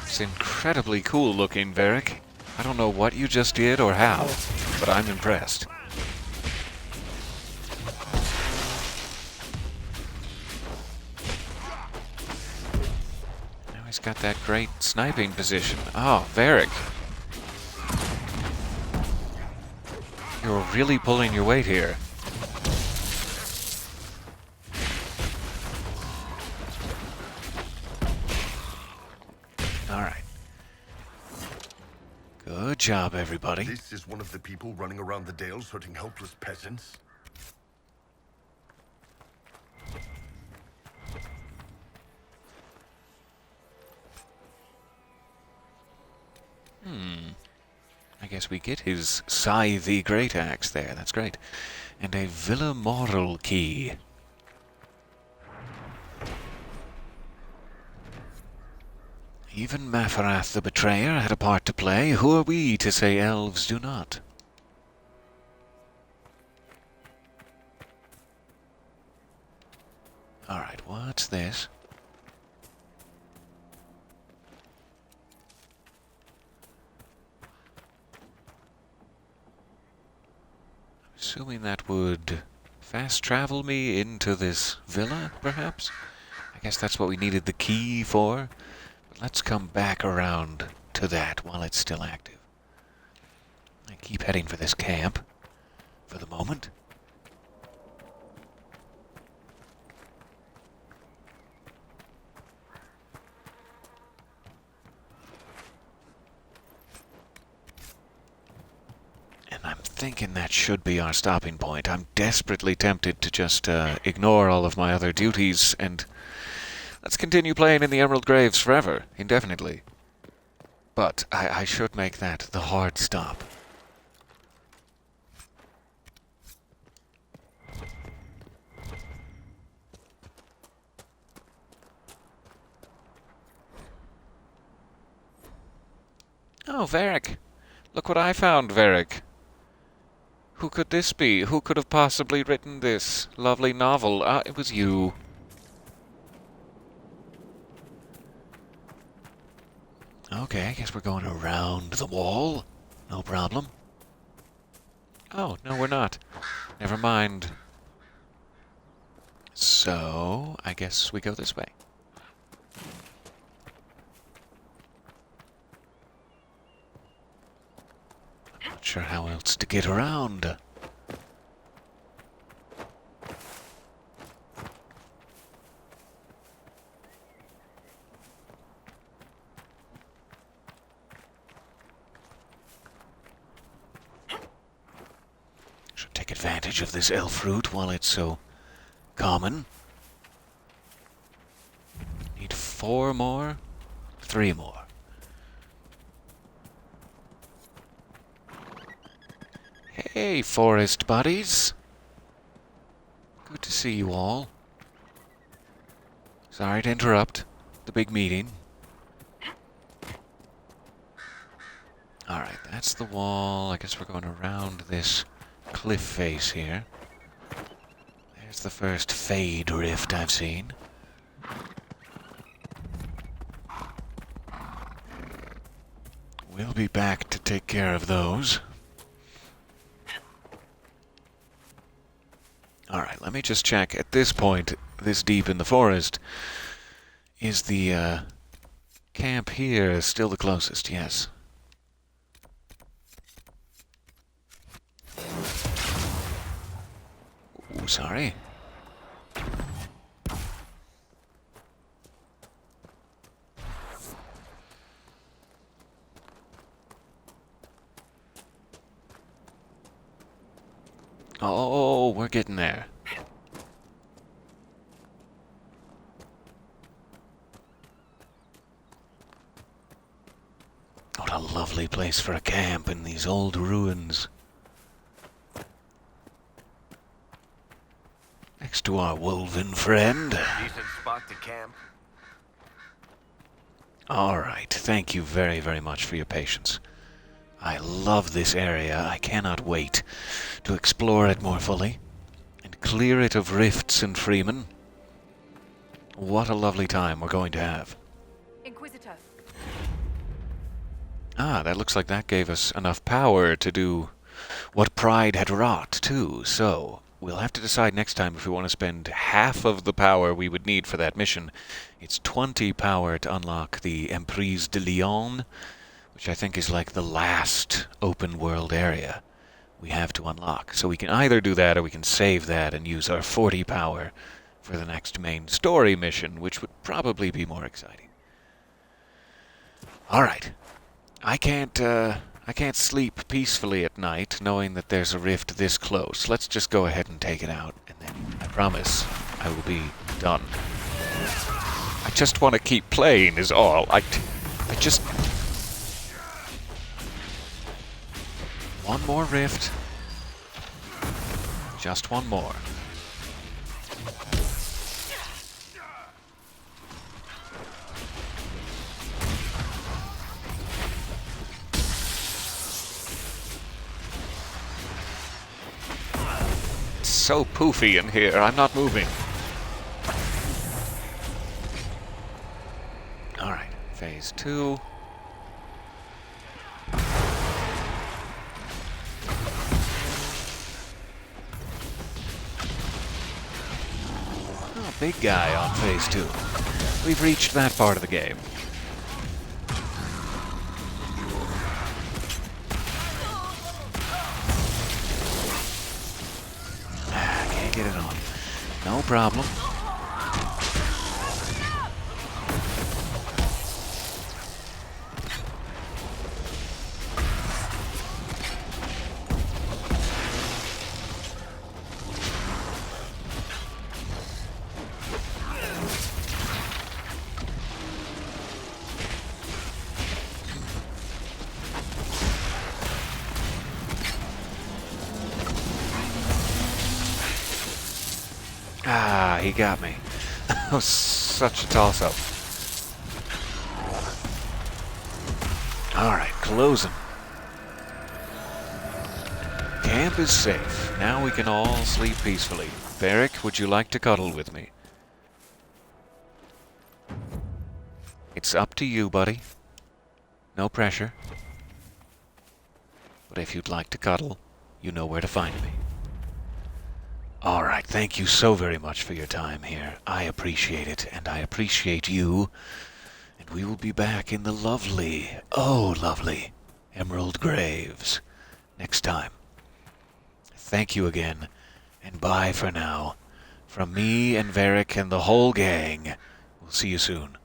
It's incredibly cool looking, Varric. I don't know what you just did or how, but I'm impressed. Now he's got that great sniping position. Oh, Varric. You're really pulling your weight here. Good job, everybody. This is one of the people running around the dales hurting helpless peasants? I guess we get his scythe great axe there. That's great. And a Villa Moral key. Even Mafarath the Betrayer had a part to play. Who are we to say elves do not? Alright, what's this? Assuming that would fast travel me into this villa, perhaps? I guess that's what we needed the key for. But let's come back around to that while it's still active. I keep heading for this camp for the moment. And I'm thinking that should be our stopping point. I'm desperately tempted to just ignore all of my other duties and let's continue playing in the Emerald Graves forever, indefinitely. But I should make that the hard stop. Oh, Varric. Look what I found, Varric. Who could this be? Who could have possibly written this lovely novel? Ah, it was you. Okay, I guess we're going around the wall. No problem. Oh, no, we're not. Never mind. So, I guess we go this way. I'm not sure how else to get around. Should take advantage of this elf root while it's so common. Need 4 more? 3 more. Hey, forest buddies. see you all. Sorry to interrupt the big meeting. Alright, that's the wall. I guess we're going around this cliff face here. There's the first fade rift I've seen. We'll be back to take care of those. Alright, let me just check. At this point, this deep in the forest, is the camp here still the closest? Yes. Ooh, sorry. Oh, we're getting there. What a lovely place for a camp in these old ruins. Next to our wolven friend. Decent spot to camp. Alright, thank you very, very much for your patience. I love this area. I cannot wait to explore it more fully and clear it of rifts and freemen. What a lovely time we're going to have. Inquisitor. Ah, that looks like that gave us enough power to do what Pride had wrought, too. So, we'll have to decide next time if we want to spend half of the power we would need for that mission. It's 20 power to unlock the Emprise de Lyon, which I think is like the last open world area we have to unlock. So we can either do that or we can save that and use our 40 power for the next main story mission, which would probably be more exciting. Alright. I can't sleep peacefully at night knowing that there's a rift this close. Let's just go ahead and take it out, and then I promise I will be done. I just want to keep playing is all. I just... One more rift. Just one more. It's so poofy in here. I'm not moving. Alright, phase 2. Big guy on phase 2. We've reached that part of the game. Can't get it on. No problem. Ah, he got me. That was such a toss-up. Alright, closing. Camp is safe. Now we can all sleep peacefully. Varric, would you like to cuddle with me? It's up to you, buddy. No pressure. But if you'd like to cuddle, you know where to find me. Alright, thank you so very much for your time here. I appreciate it, and I appreciate you. And we will be back in the lovely, oh lovely, Emerald Graves next time. Thank you again, and bye for now. From me and Varric and the whole gang, we'll see you soon.